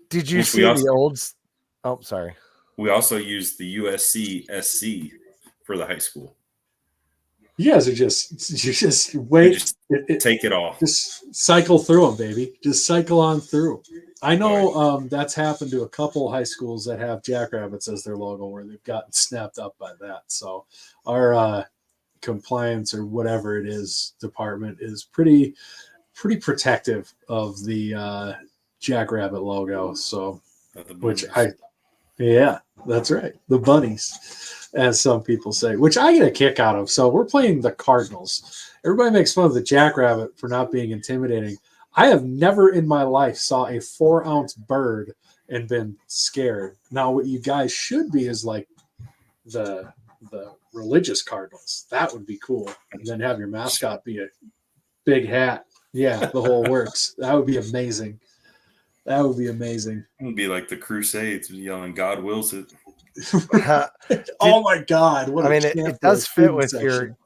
Did you see the old? Oh, sorry. We also used the USC SC for the high school. You guys are just wait. Take it off. Just cycle through them, baby. Just cycle on through. I know that's happened to a couple high schools that have Jackrabbits as their logo where they've gotten snapped up by that. So our compliance or whatever it is department is pretty protective of the Jackrabbit logo. So that's right. The bunnies, as some people say, which I get a kick out of. So we're playing the Cardinals. Everybody makes fun of the Jackrabbit for not being intimidating. I have never in my life saw a 4-ounce bird and been scared. Now, what you guys should be is like the religious Cardinals. That would be cool. And then have your mascot be a big hat. Yeah, the whole works. That would be amazing. That would be amazing. It would be like the Crusades yelling, "God wills it." Oh my God! It does fit with your,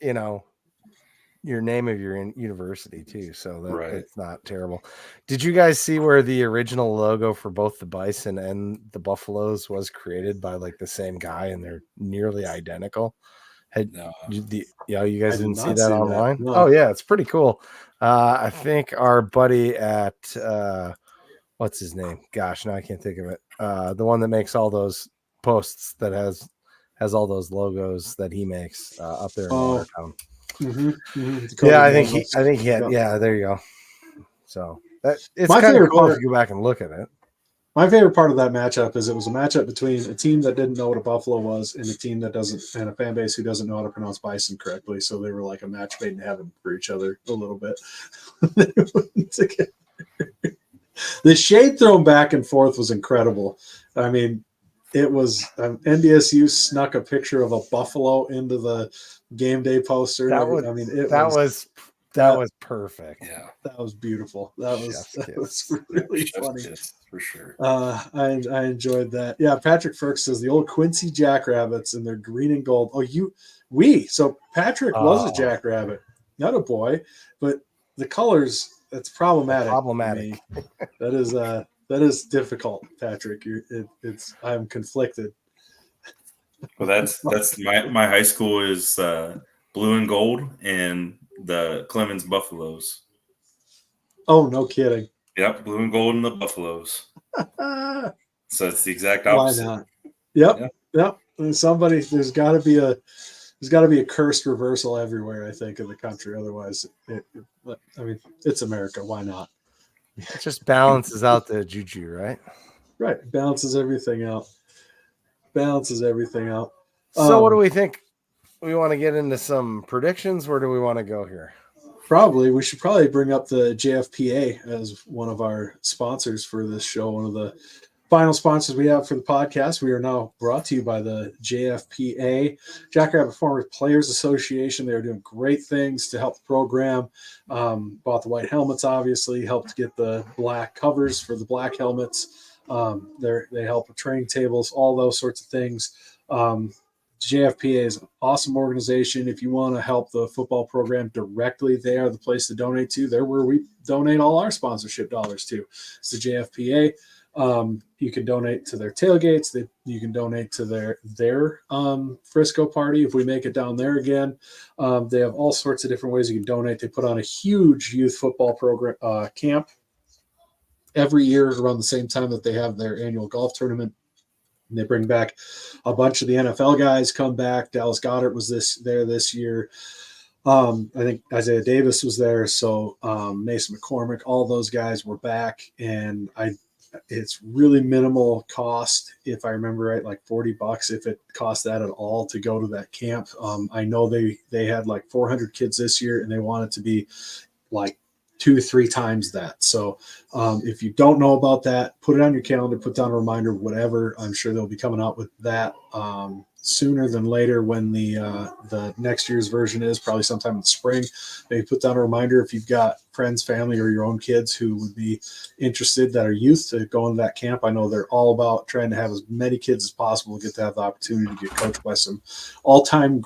your name of your university too, so that it's not terrible. Did you guys see where the original logo for both the Bison and the Buffaloes was created by like the same guy, and they're nearly identical? You guys didn't see that online? No. Oh yeah, it's pretty cool. I think our buddy at what's his name? Gosh, now I can't think of it. The one that makes all those posts that has all those logos that he makes up there in Watertown. Yeah, I think he had. Yeah, there you go. So it's kind of cool if you go back and look at it. My favorite part of that matchup is it was a matchup between a team that didn't know what a buffalo was and a team that doesn't, and a fan base who doesn't know how to pronounce bison correctly. So they were like a match made in heaven for each other a little bit. The shade thrown back and forth was incredible. I mean, it was NDSU snuck a picture of a buffalo into the game day poster. That was perfect. Yeah, that was beautiful. That was really funny for sure. I enjoyed that. Yeah, Patrick Firk says the old Quincy Jackrabbits and their green and gold. So Patrick was a Jackrabbit, not a boy, but the colors. It's problematic. That is difficult, Patrick. I'm conflicted. Well, that's my high school is blue and gold, and the Clemens Buffaloes. Oh, no kidding. Yep, blue and gold and the Buffaloes. So it's the exact opposite. Why not? Yep. And there's got to be a cursed reversal everywhere, I think, in the country. Otherwise, it's America. Why not? It just balances out the juju, right? Right. Balances everything out. So what do we think? We want to get into some predictions. Where do we want to go here? We should bring up the JFPA as one of our sponsors for this show, one of the final sponsors we have for the podcast. We are now brought to you by the JFPA, Jackrabbit Former Players Association. They are doing great things to help the program. Bought the white helmets, obviously, helped get the black covers for the black helmets. They help with training tables, all those sorts of things. JFPA is an awesome organization. If you want to help the football program directly, they are the place to donate to. They're where we donate all our sponsorship dollars to. It's the JFPA. You can donate to their tailgates. You can donate to their Frisco party if we make it down there again. They have all sorts of different ways you can donate. They put on a huge youth football program camp every year around the same time that they have their annual golf tournament. And they bring back a bunch of the NFL guys come back. Dallas Goedert was there this year. I think Isaiah Davis was there. So Mason McCormick, all those guys were back. And it's really minimal cost. If I remember right, like $40 if it cost that at all to go to that camp. I know they had like 400 kids this year and they want it to be like 2-3 times that. So if you don't know about that, put it on your calendar, put down a reminder, whatever. I'm sure they'll be coming out with that sooner than later when the next year's version is, probably sometime in the spring. Maybe put down a reminder if you've got friends, family, or your own kids who would be interested that are youth to go into that camp. I know they're all about trying to have as many kids as possible get to have the opportunity to get coached by some all-time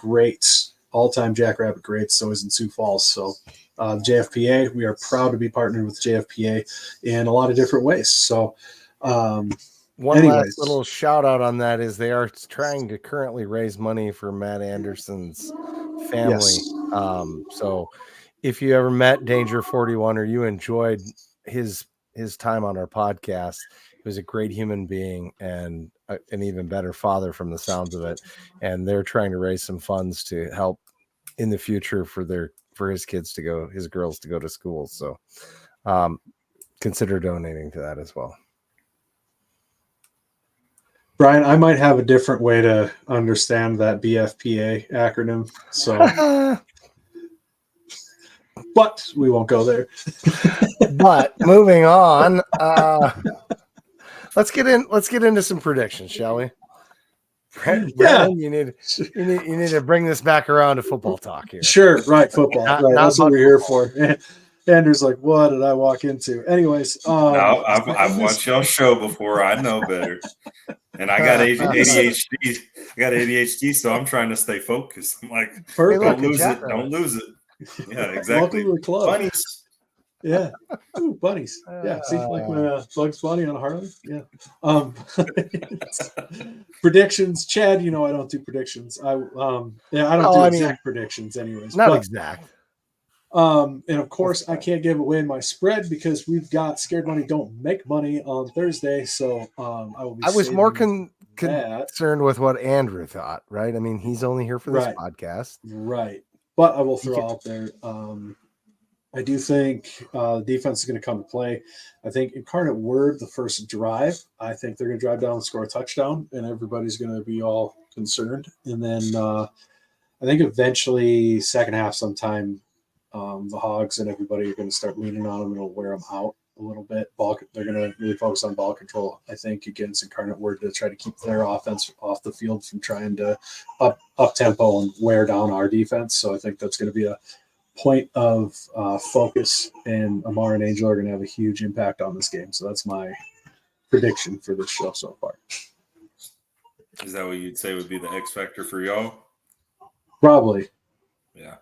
Jackrabbit greats, always in Sioux Falls. So JFPA, we are proud to be partnered with JFPA in a lot of different ways. So last little shout out on that is they are trying to currently raise money for Matt Anderson's family. Yes. So if you ever met Danger 41 or you enjoyed his time on our podcast, he was a great human being and an even better father from the sounds of it. And they're trying to raise some funds to help in the future for his kids to go, his girls to go to school. So consider donating to that as well. Brian, I might have a different way to understand that BFPA acronym. So, but we won't go there. But moving on, let's get into some predictions, shall we? Brandon, you need to bring this back around to football talk here. Sure, right, football. That's what we're here for. Andrew's like, what did I walk into? Anyways, no, I've watched y'all show before. I know better. And I got ADHD. I got ADHD, so I'm trying to stay focused. I'm like, don't lose it. Don't lose it. Yeah, exactly. Welcome to the club. Bunnies. Yeah. Ooh, bunnies. Yeah. See, like my Bugs Bunny on a Harley. Yeah. Predictions. Chad, I don't do predictions. I don't do exact predictions anyways. Not exact. And of course, I can't give away my spread because we've got Scared Money Don't Make Money on Thursday. So I was more concerned with what Andrew thought, right? I mean, he's only here for this podcast. Right. But I will throw out there, I do think the defense is going to come to play. I think Incarnate Word, the first drive, I think they're going to drive down and score a touchdown, and everybody's going to be all concerned. And then I think eventually second half sometime, the Hogs and everybody are going to start leaning on them and it'll wear them out a little bit. They're going to really focus on ball control, I think, against Incarnate Word to try to keep their offense off the field from trying to up tempo and wear down our defense. So I think that's going to be a point of focus, and Amar and Angel are going to have a huge impact on this game. So that's my prediction for this show so far. Is that what you'd say would be the X factor for y'all? Probably. Yeah.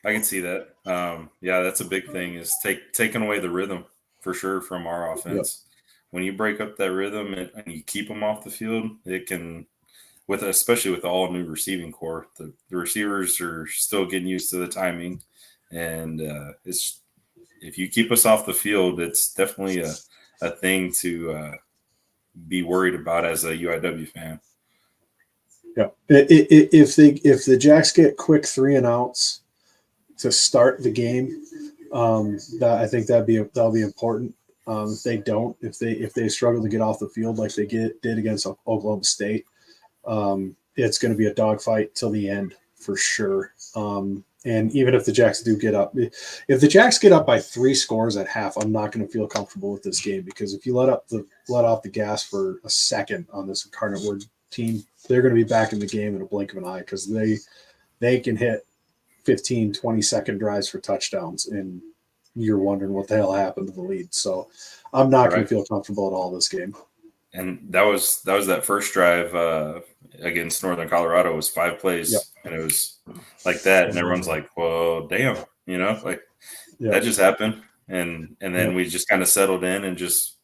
I can see that. Yeah, that's a big thing is taking away the rhythm for sure from our offense. Yep. When you break up that rhythm and you keep them off the field, it can, especially with the all new receiving core, the receivers are still getting used to the timing, and if you keep us off the field, it's definitely a thing to be worried about as a UIW fan. Yeah, if the Jacks get quick 3 and outs to start the game, I think that'll be important. If they don't, if they struggle to get off the field like they did against Oklahoma State, it's going to be a dogfight till the end for sure. And even if the Jacks do get up, if the Jacks get up by 3 scores at half, I'm not going to feel comfortable with this game, because if you let off the gas for a second on this Incarnate Word team, they're going to be back in the game in a blink of an eye, because they can hit 15, 20-second drives for touchdowns, and you're wondering what the hell happened to the lead. So I'm not going to feel comfortable at all this game. And that was that first drive against Northern Colorado was 5 plays, and it was like that, and everyone's like, "Well, damn," that just happened, and then we just kind of settled in and just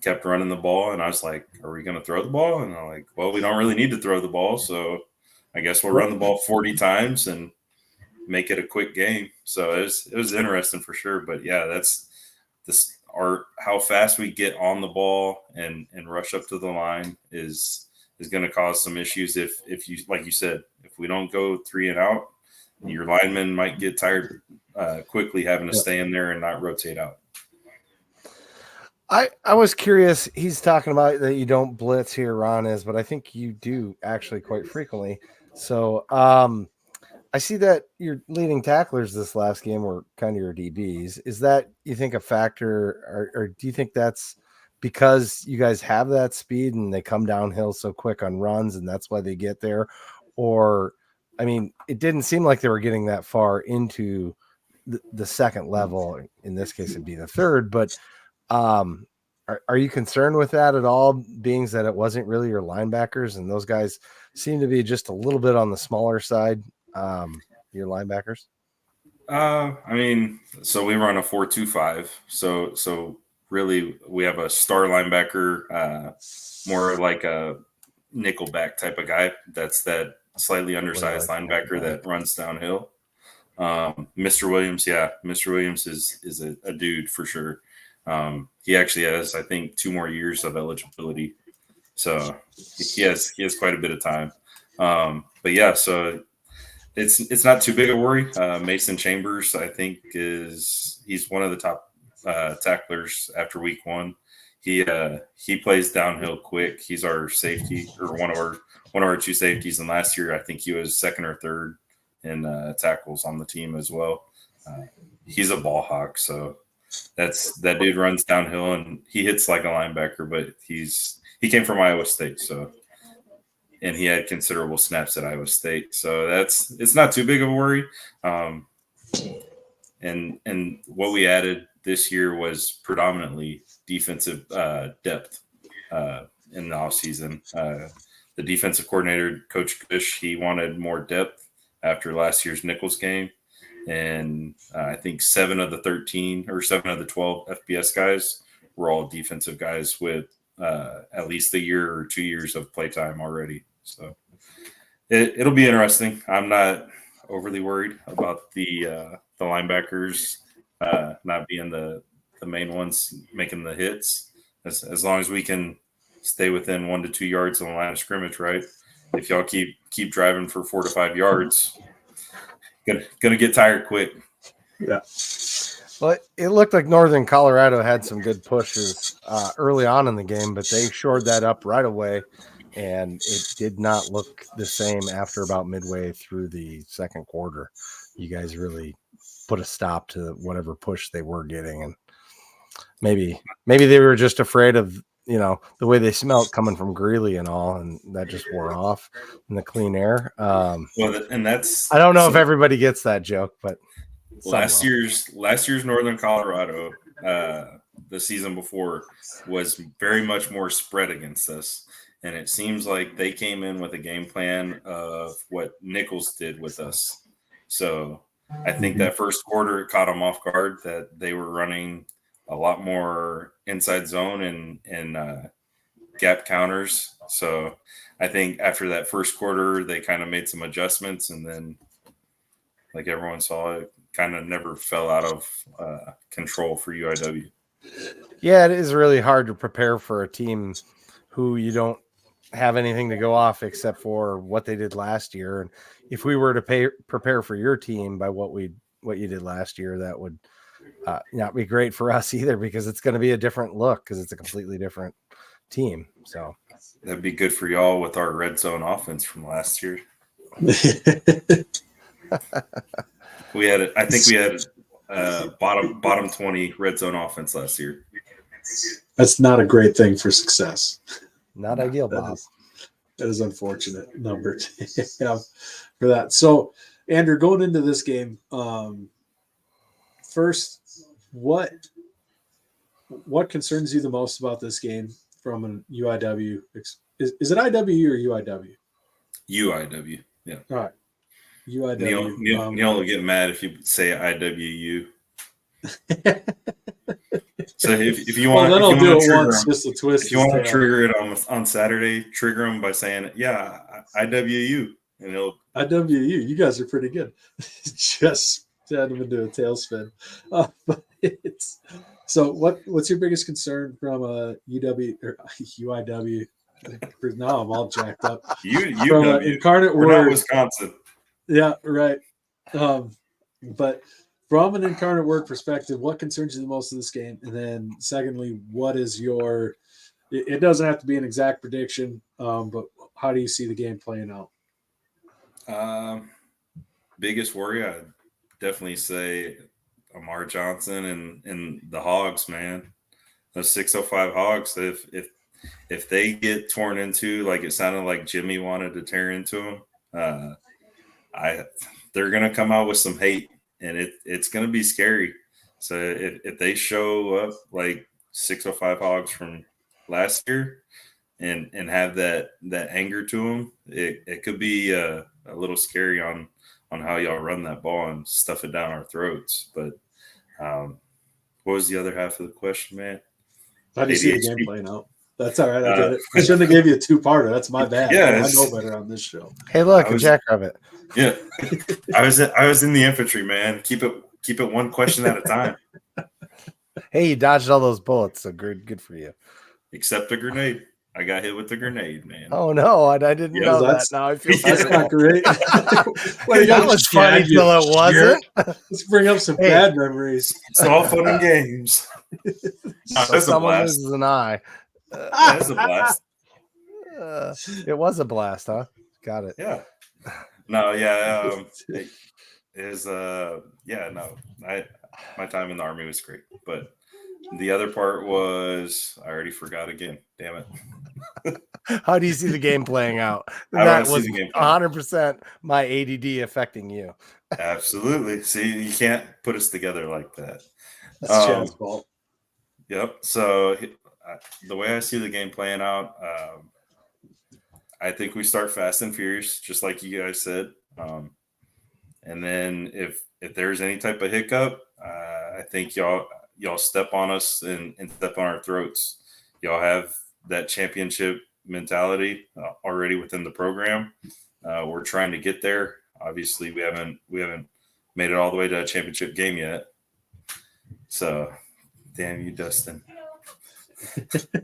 kept running the ball, and I was like, "Are we going to throw the ball?" And I'm like, "Well, we don't really need to throw the ball, so I guess we'll run the ball 40 times and make it a quick game." So it was interesting for sure, but yeah, that's this. How fast we get on the ball and rush up to the line is going to cause some issues. If you, like you said, if we don't go 3 and out, your linemen might get tired quickly having to stay in there and not rotate out. I was curious. He's talking about that you don't blitz here, Ron is, but I think you do actually quite frequently. So I see that your leading tacklers this last game were kind of your DBs. Is that, you think, a factor, or do you think that's because you guys have that speed and they come downhill so quick on runs and that's why they get there? Or, I mean, it didn't seem like they were getting that far into the second level. In this case, it'd be the third. But are you concerned with that at all, being that it wasn't really your linebackers and those guys seem to be just a little bit on the smaller side? Your linebackers? I mean, so we run a 4-2-5. So really we have a star linebacker, more like a nickelback type of guy. That's that slightly undersized linebacker that runs downhill. Mr. Williams, Mr. Williams is a dude for sure. He actually has, I think, 2 more years of eligibility. So he has quite a bit of time. But yeah, so it's not too big a worry. Mason Chambers, I think, he's one of the top tacklers after week 1. He plays downhill quick. He's our safety, or one of our 2 safeties. And last year, I think he was 2nd or 3rd in tackles on the team as well. He's a ball hawk, so that dude runs downhill and he hits like a linebacker. But he came from Iowa State, so. And he had considerable snaps at Iowa State. So it's not too big of a worry. And what we added this year was predominantly defensive depth in the offseason. The defensive coordinator, Coach Kush, he wanted more depth after last year's Nichols game. And I think 7 of the 13 or 7 of the 12 FBS guys were all defensive guys with at least a year or 2 years of playtime already. So it'll be interesting. I'm not overly worried about the linebackers not being the main ones making the hits, as long as we can stay within 1 to 2 yards on the line of scrimmage, right? If y'all keep driving for 4 to 5 yards, gonna get tired quick. Yeah. Well, it looked like Northern Colorado had some good pushes early on in the game, but they shored that up right away. And it did not look the same after about midway through the second quarter. You guys really put a stop to whatever push they were getting. And maybe they were just afraid of, the way they smelled coming from Greeley and all, and that just wore off in the clean air. And that's, I don't know if everybody gets that joke, but last year's Northern Colorado, the season before, was very much more spread against us. And it seems like they came in with a game plan of what Nichols did with us. So I think that first quarter, it caught them off guard that they were running a lot more inside zone and gap counters. So I think after that first quarter, they kind of made some adjustments. And then, like everyone saw, it kind of never fell out of control for UIW. Yeah, it is really hard to prepare for a team who you don't have anything to go off except for what they did last year. And if we were to prepare for your team by what you did last year, that would not be great for us either, because it's going to be a different look because it's a completely different team. So that'd be good for y'all with our red zone offense from last year. I think we had bottom 20 red zone offense last year. That's not a great thing for success. Not ideal, Bob. That is unfortunate number to have for that. So, Andrew, going into this game, first, what concerns you the most about this game from an UIW? Is it IW or UIW? UIW, yeah. All right. UIW. Neil will get mad if you say IWU. So if you want, then I'll do it once, them, just a twist. If you want to trigger it on Saturday, trigger them by saying, "Yeah, IWU," and he'll IWU. You guys are pretty good. Just had him into a tailspin. But so what's your biggest concern from a UW or UIW? Now I'm all jacked up. UW, Incarnate Word, not Wisconsin. Yeah, right. But from an Incarnate Word perspective, what concerns you the most of this game? And then secondly, what is your – it doesn't have to be an exact prediction, but how do you see the game playing out? Biggest worry, I'd definitely say Amar Johnson and the Hogs, man. Those 605 Hogs, if they get torn into like it sounded like Jimmy wanted to tear into them, they're going to come out with some hate. And it's going to be scary. So if they show up like 605 Hogs from last year and have that anger to them, it could be a little scary on how y'all run that ball and stuff it down our throats. But what was the other half of the question, man? How do you see the game playing out? That's all right. I get it. I shouldn't have gave you a two-parter. That's my bad. Yeah, I know better on this show. Hey, look, a jackrabbit. Yeah, I was in the infantry, man. Keep it one question at a time. Hey, you dodged all those bullets, so good for you. Except a grenade. I got hit with the grenade, man. Oh no, I didn't know that. Now I feel that's not great. Well, that was funny till it wasn't. Let's bring up some bad memories. It's all fun and games. No, so someone loses an eye. That's a blast. It was a blast, huh? Got it. Yeah. No, yeah. My time in the Army was great, but the other part was I already forgot again. Damn it. How do you see the game playing out? That was 100% my ADD affecting you. Absolutely. See, you can't put us together like that. That's Chad's fault. Yep. So the way I see the game playing out, I think we start fast and furious, just like you guys said. And then if there's any type of hiccup, I think y'all step on us and step on our throats. Y'all have that championship mentality already within the program. We're trying to get there. Obviously, we haven't made it all the way to a championship game yet. So, damn you, Dustin.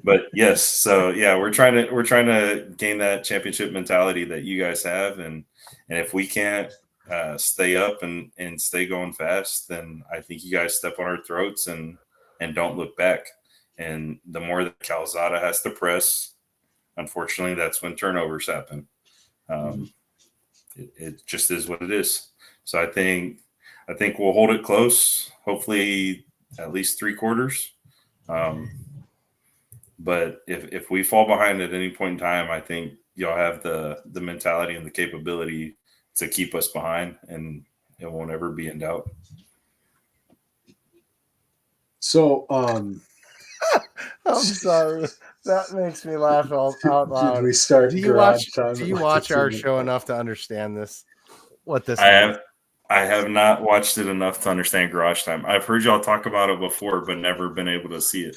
But yes, so yeah, we're trying to gain that championship mentality that you guys have, and if we can't stay up and stay going fast, then I think you guys step on our throats and don't look back. And the more that Calzada has to press, unfortunately, that's when turnovers happen. It just is what it is. So I think we'll hold it close. Hopefully, at least 3 quarters. But if we fall behind at any point in time, I think y'all have the mentality and the capability to keep us behind, and it won't ever be in doubt. So, I'm sorry. That makes me laugh out loud. We start. Do you watch our show enough to understand this? What this? I have not watched it enough to understand Garage Time. I've heard y'all talk about it before, but never been able to see it.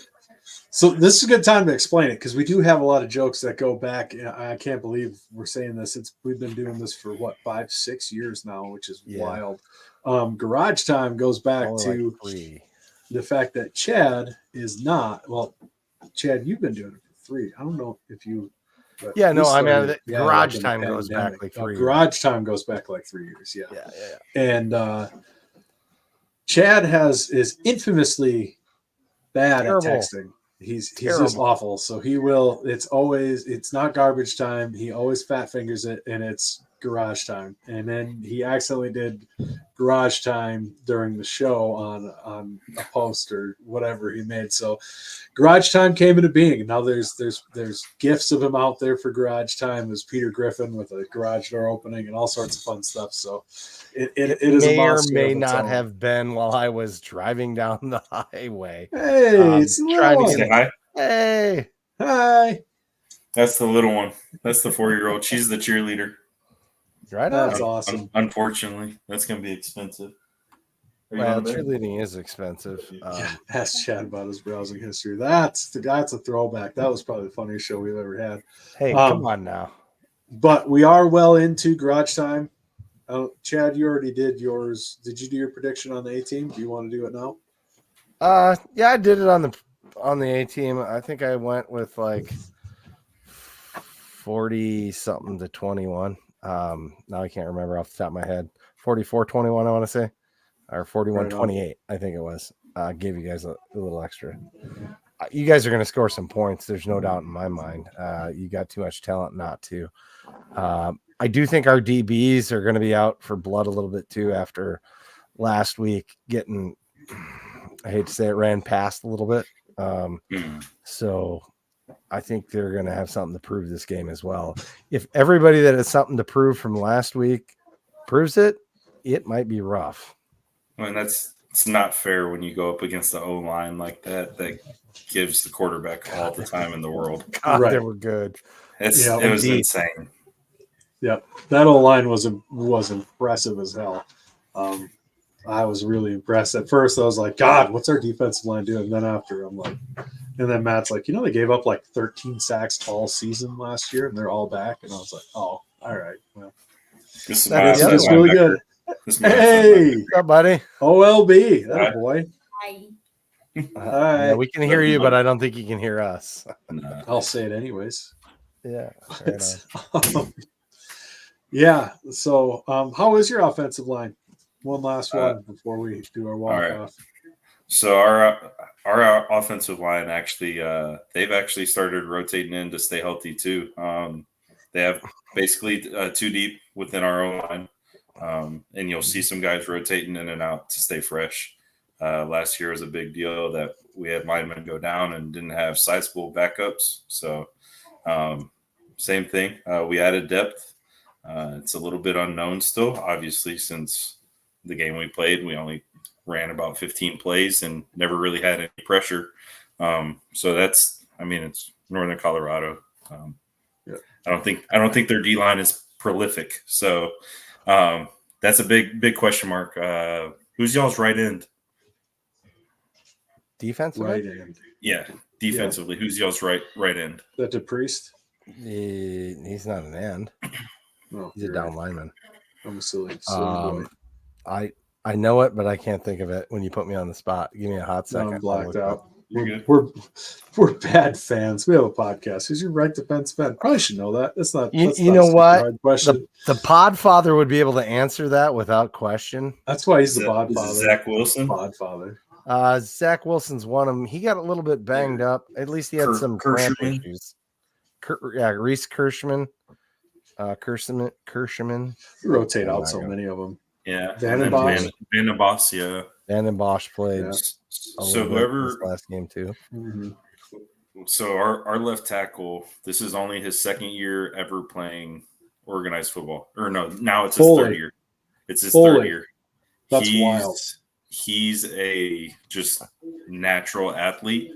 So this is a good time to explain it, because we do have a lot of jokes that go back. I can't believe we're saying this. We've been doing this for 5-6 years now, which is wild. Garage Time goes back to the fact that Chad is not. Well, Chad, you've been doing it for 3. I don't know if you. Yeah, no, I mean, garage like time goes back like 3 years. Garage time goes back like 3 years. Yeah. Yeah. And Chad is infamously bad Terrible. at texting. He's just awful. So it's not garbage time. He always fat fingers it, and it's garage time. And then he accidentally did garage time during the show on a post or whatever he made. So garage time came into being, and now there's gifs of him out there for garage time. There's Peter Griffin with a garage door opening and all sorts of fun stuff. So it is may a or monster may of its not own. have been while I was driving down the highway. Hey, it's trying to Say hi. Hey, hi. That's the little one. That's the 4-year-old. She's the cheerleader. Right on. That's awesome. Unfortunately, that's going to be expensive. Well, cheerleading is expensive. Ask Chad about his browsing history. That's a throwback. That was probably the funniest show we've ever had. Hey, come on now. But we are well into garage time. Chad, you already did yours. Did you do your prediction on the A team? Do you want to do it now? Yeah, I did it on the A team. I think I went with like 40 something to 21. Now I can't remember off the top of my head. 44-21, I want to say, or 41-28. I think it was. Gave you guys a little extra. You guys are going to score some points. There's no doubt in my mind. You got too much talent not to. I do think our DBs are going to be out for blood a little bit too after last week getting, I hate to say it, ran past a little bit. So I think they're going to have something to prove this game as well. If everybody that has something to prove from last week proves it, it might be rough. I mean, it's not fair when you go up against the O-line like that gives the quarterback all the time in the world. God, right. They were good. It was insane. Yep, that O-line was impressive as hell. I was really impressed. At first, I was like, God, what's our defensive line doing? And then after, I'm like, and then Matt's like, they gave up like 13 sacks all season last year, and they're all back. And I was like, oh, all right. Well, this is really good. Hey, what's up, buddy? OLB, that a boy. Hi. Yeah, we can hear you, but I don't think you can hear us. I'll say it anyways. Yeah. Yeah. So, how is your offensive line? One last one before we do our walk off. Right. So our offensive line actually, they've actually started rotating in to stay healthy too. They have basically 2 deep within our own line, and you'll see some guys rotating in and out to stay fresh. Last year was a big deal that we had linemen go down and didn't have sizable backups. So same thing. We added depth. It's a little bit unknown still, obviously, since the game we played, we only ran about 15 plays and never really had any pressure. So it's Northern Colorado. I don't think their D line is prolific. So that's a big question mark. Who's y'all's right end? Defensively? Right end. Yeah, defensively. Yeah. Who's y'all's right end? The DePriest? He's not an end. No, he's a down lineman. I'm a silly boy. I know it, but I can't think of it when you put me on the spot. Give me a hot second. I'm blacked out. We're bad fans. We have a podcast. Who's your right defense fan? Probably should know that. That's not. You know what? The Podfather would be able to answer that without question. That's why he's the Podfather. Zach Wilson. Podfather. Zach Wilson's one of them. He got a little bit banged up. At least he had some cramp issues. Reese Kirschman. Kirschman. You rotate out so many of them. Yeah. Van den Bosch, yeah. Van den Bosch played. Yeah. So whoever last game too. Mm-hmm. So our left tackle, this is only his second year ever playing organized football. Or no, now it's his third year. It's his third year. That's wild. He's a just natural athlete,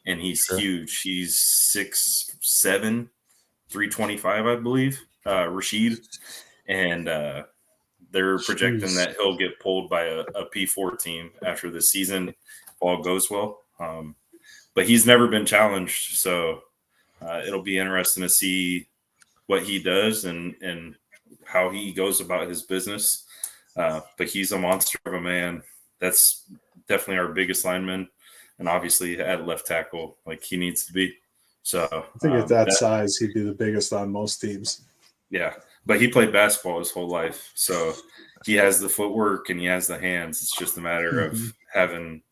and he's huge. He's 6'7", 325, I believe. Rashid, and they're projecting that he'll get pulled by a P4 team after the season if all goes well. But he's never been challenged, so it'll be interesting to see what he does and how he goes about his business. But he's a monster of a man. That's definitely our biggest lineman, and obviously at left tackle, like he needs to be. So I think at that size, he'd be the biggest on most teams. Yeah, but he played basketball his whole life, so he has the footwork and he has the hands. It's just a matter of having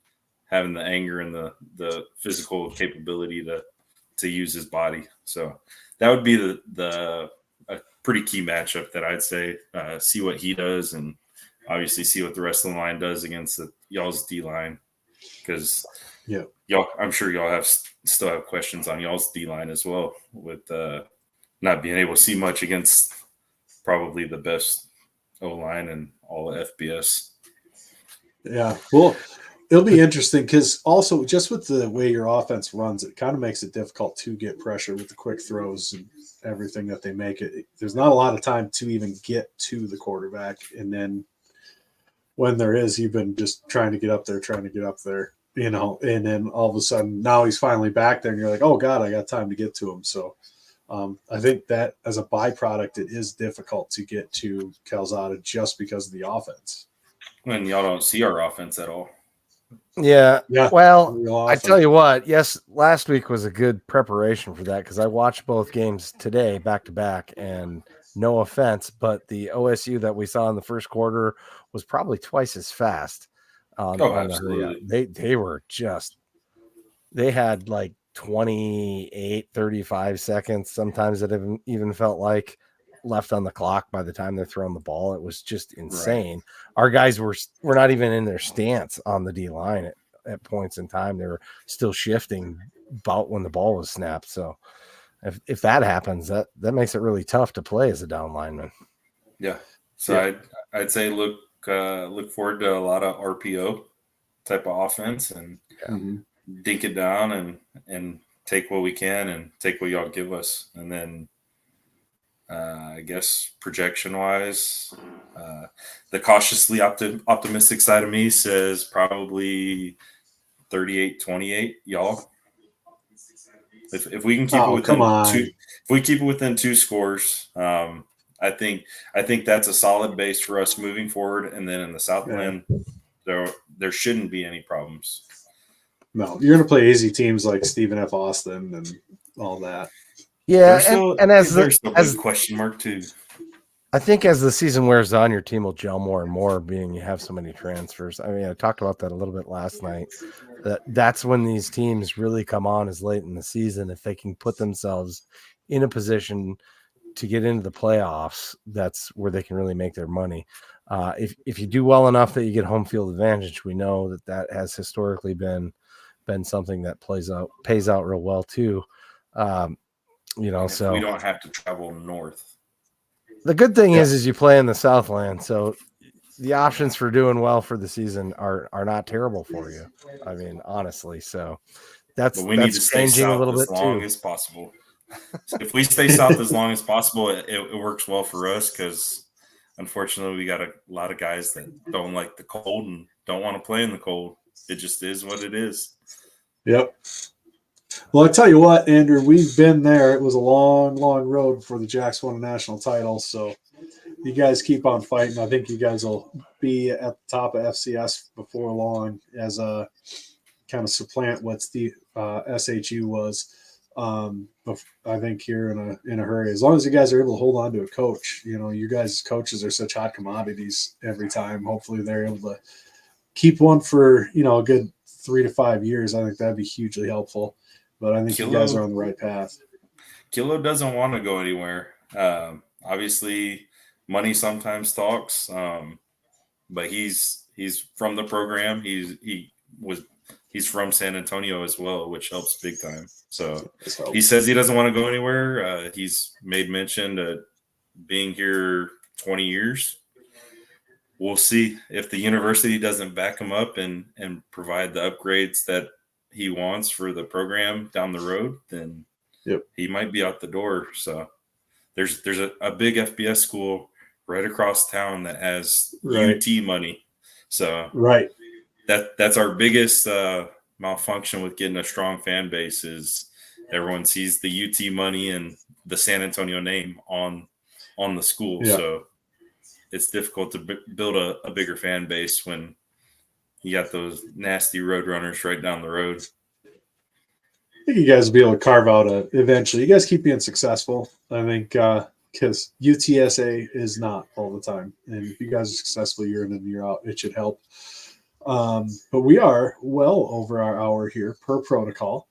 the anger and the physical capability to use his body. So that would be a pretty key matchup that I'd say. See what he does, and obviously see what the rest of the line does against y'all's D line, because y'all, I'm sure y'all still have questions on y'all's D line as well, with not being able to see much against probably the best O-line in all of FBS. Yeah, well, it'll be interesting because also just with the way your offense runs, it kind of makes it difficult to get pressure with the quick throws and everything that they make. There's not a lot of time to even get to the quarterback, and then when there is, you've been just trying to get up there, and then all of a sudden now he's finally back there, and you're like, oh God, I got time to get to him. So I think that as a byproduct, it is difficult to get to Calzada just because of the offense. And y'all don't see our offense at all. Yeah. Well, I tell you what, yes, last week was a good preparation for that because I watched both games today back to back, and no offense, but the OSU that we saw in the first quarter was probably twice as fast. Absolutely. They had like 28, 35 seconds. Sometimes it even felt like left on the clock by the time they're throwing the ball. It was just insane. Right. Our guys were not even in their stance on the D line at points in time. They were still shifting about when the ball was snapped. So if that happens, that makes it really tough to play as a down lineman. Yeah. So I'd say look forward to a lot of RPO type of offense and dink it down and take what we can and take what y'all give us. And then I guess projection wise, the cautiously optimistic side of me says probably 38-28 y'all. If we can keep it within two scores, I think that's a solid base for us moving forward. And then in the Southland, there shouldn't be any problems. No, you're going to play easy teams like Stephen F. Austin and all that. Yeah, there's a big question mark too. I think as the season wears on, your team will gel more and more, being you have so many transfers. I mean, I talked about that a little bit last night. That's when these teams really come on as late in the season. If they can put themselves in a position to get into the playoffs, that's where they can really make their money. If you do well enough that you get home field advantage, we know that has historically been something that pays out real well too. So we don't have to travel north. The good thing is you play in the Southland, so the options for doing well for the season are not terrible for you. I mean, honestly, so that's need to stay changing south a little bit as long too. as possible. If we stay south as long as possible, it works well for us because unfortunately we got a lot of guys that don't like the cold and don't want to play in the cold. It just is what it is. Yep. Well, I tell you what, Andrew, we've been there. It was a long, long road for the Jacks won a national title. So you guys keep on fighting. I think you guys will be at the top of FCS before long as a kind of supplant what the SHU was. I think here in a hurry, as long as you guys are able to hold on to a coach, you guys coaches are such hot commodities every time. Hopefully they're able to keep one for, a good 3 to 5 years. I think that'd be hugely helpful. But I think you guys are on the right path. Kilo doesn't want to go anywhere. Obviously, money sometimes talks, but he's from the program. He's from San Antonio as well, which helps big time. So he says he doesn't want to go anywhere. He's made mention of being here 20 years. We'll see if the university doesn't back him up and provide the upgrades that he wants for the program down the road, then he might be out the door. So there's a big FBS school right across town that has UT money. So that's our biggest malfunction with getting a strong fan base is everyone sees the UT money and the San Antonio name on the school. Yeah. So it's difficult to build a bigger fan base when you got those nasty road runners right down the road. think you guys will be able to carve out eventually. You guys keep being successful. I think because UTSA is not all the time, and if you guys are successful year in and year out, it should help. But we are well over our hour here per protocol.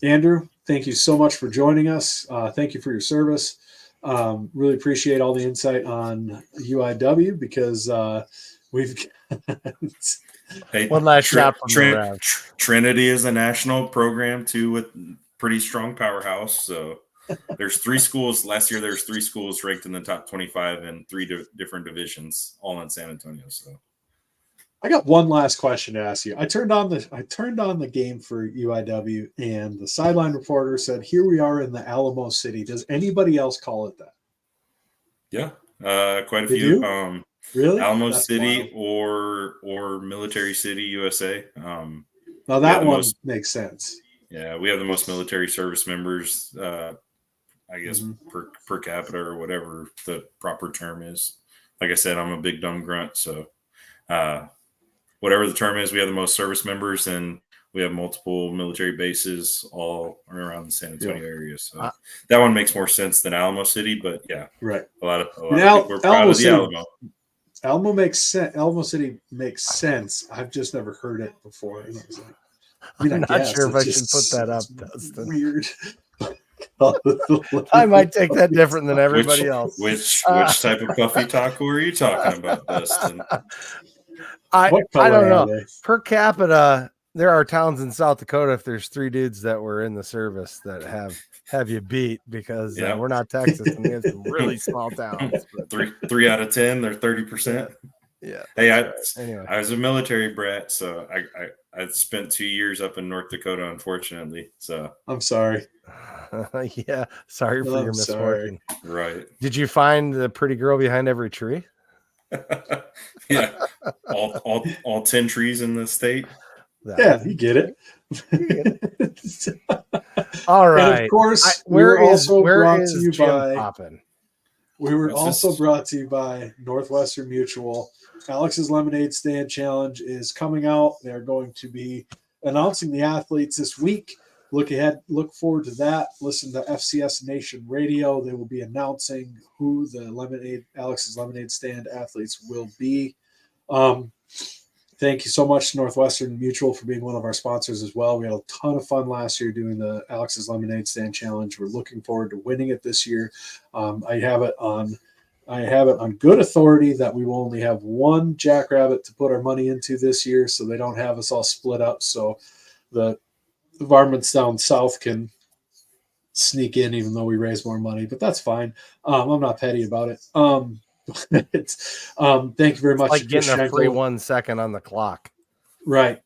Andrew, thank you so much for joining us. Thank you for your service. Really appreciate all the insight on UIW because we've Hey, one last shot from the Rev. Trinity is a national program too with pretty strong powerhouse. So there's 3 schools. Last year there's 3 schools ranked in the top 25 in 3 different divisions, all in San Antonio. So I got one last question to ask you. I turned on the game for UIW, and the sideline reporter said, "Here we are in the Alamo City." Does anybody else call it that? Yeah, quite a Did few. you? Really? Alamo That's City wild. or Military City, USA. Now that one makes sense. Yeah, we have the most military service members, I guess, per capita or whatever the proper term is. Like I said, I'm a big dumb grunt, so whatever the term is, we have the most service members, and we have multiple military bases all around the San Antonio area. So that one makes more sense than Alamo City, but yeah, right. A lot of people are proud of the Alamo. Alamo makes sense. Alamo City makes sense. I've just never heard it before. And I was like, I'm not sure if I should put that up. Dustin. Weird. I might take that different than everybody else. Which type of puffy taco are you talking about, Dustin? I don't know. Per capita, there are towns in South Dakota, if there's 3 dudes that were in the service that have you beat because we're not Texas and we have some really small towns. But. 3 out of 10, they're 30%. Yeah. Hey, anyway. I was a military brat, so I spent 2 years up in North Dakota, unfortunately. So I'm sorry. Yeah, sorry for your misfortune. Right. Did you find the pretty girl behind every tree? Yeah, all 10 trees in the state. Yeah, you get it. All right. And of course, we were also brought to you by Northwestern Mutual. Alex's Lemonade Stand Challenge is coming out. They're going to be announcing the athletes this week. Look forward to that. Listen to FCS Nation Radio. They will be announcing who the Alex's Lemonade Stand athletes will be. Thank you so much to Northwestern Mutual for being one of our sponsors as well. We had a ton of fun last year doing the Alex's Lemonade Stand Challenge. We're looking forward to winning it this year. I have it on good authority that we will only have one Jackrabbit to put our money into this year, so they don't have us all split up. So the varmints down south can sneak in, even though we raise more money, but that's fine. I'm not petty about it. Thank you very much. Like getting a free 1 second on the clock. Right.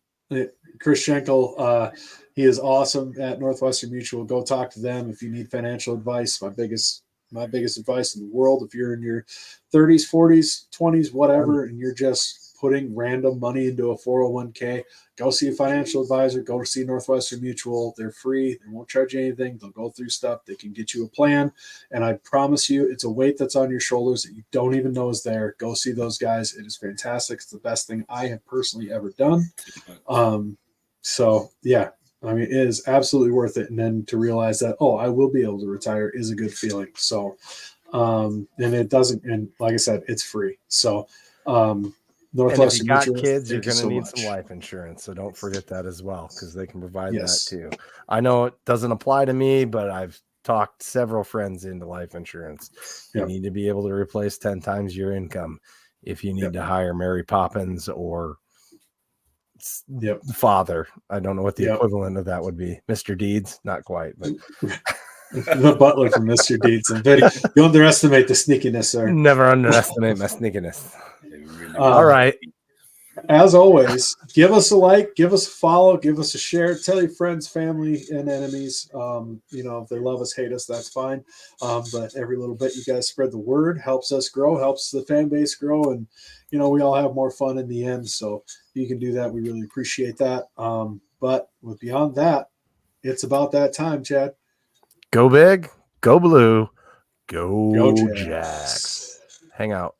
Chris Schenkel, he is awesome at Northwestern Mutual. Go talk to them if you need financial advice. My biggest advice in the world, if you're in your 30s, 40s, 20s, whatever, and you're just putting random money into a 401k, go see a financial advisor, go see Northwestern Mutual. They're free. They won't charge you anything. They'll go through stuff. They can get you a plan. And I promise you, it's a weight that's on your shoulders that you don't even know is there. Go see those guys. It is fantastic. It's the best thing I have personally ever done. So yeah, I mean, it is absolutely worth it. And then to realize that, I will be able to retire is a good feeling. So, and it doesn't, and like I said, it's free. So, Northwestern and if you got Mutual, kids, you're going to need some life insurance. So don't forget that as well, because they can provide that too. I know it doesn't apply to me, but I've talked several friends into life insurance. You need to be able to replace 10 times your income if you need to hire Mary Poppins or father. I don't know what the equivalent of that would be. Mr. Deeds, not quite, but the butler from Mr. Deeds. And you underestimate the sneakiness, sir. Never underestimate my sneakiness. All right. As always, give us a like, give us a follow, give us a share, tell your friends, family, and enemies. If they love us, hate us, that's fine. But every little bit you guys spread the word helps us grow, helps the fan base grow, and we all have more fun in the end. So you can do that. We really appreciate that. But beyond that, it's about that time, Chad. Go big, go blue, go Jacks. Hang out.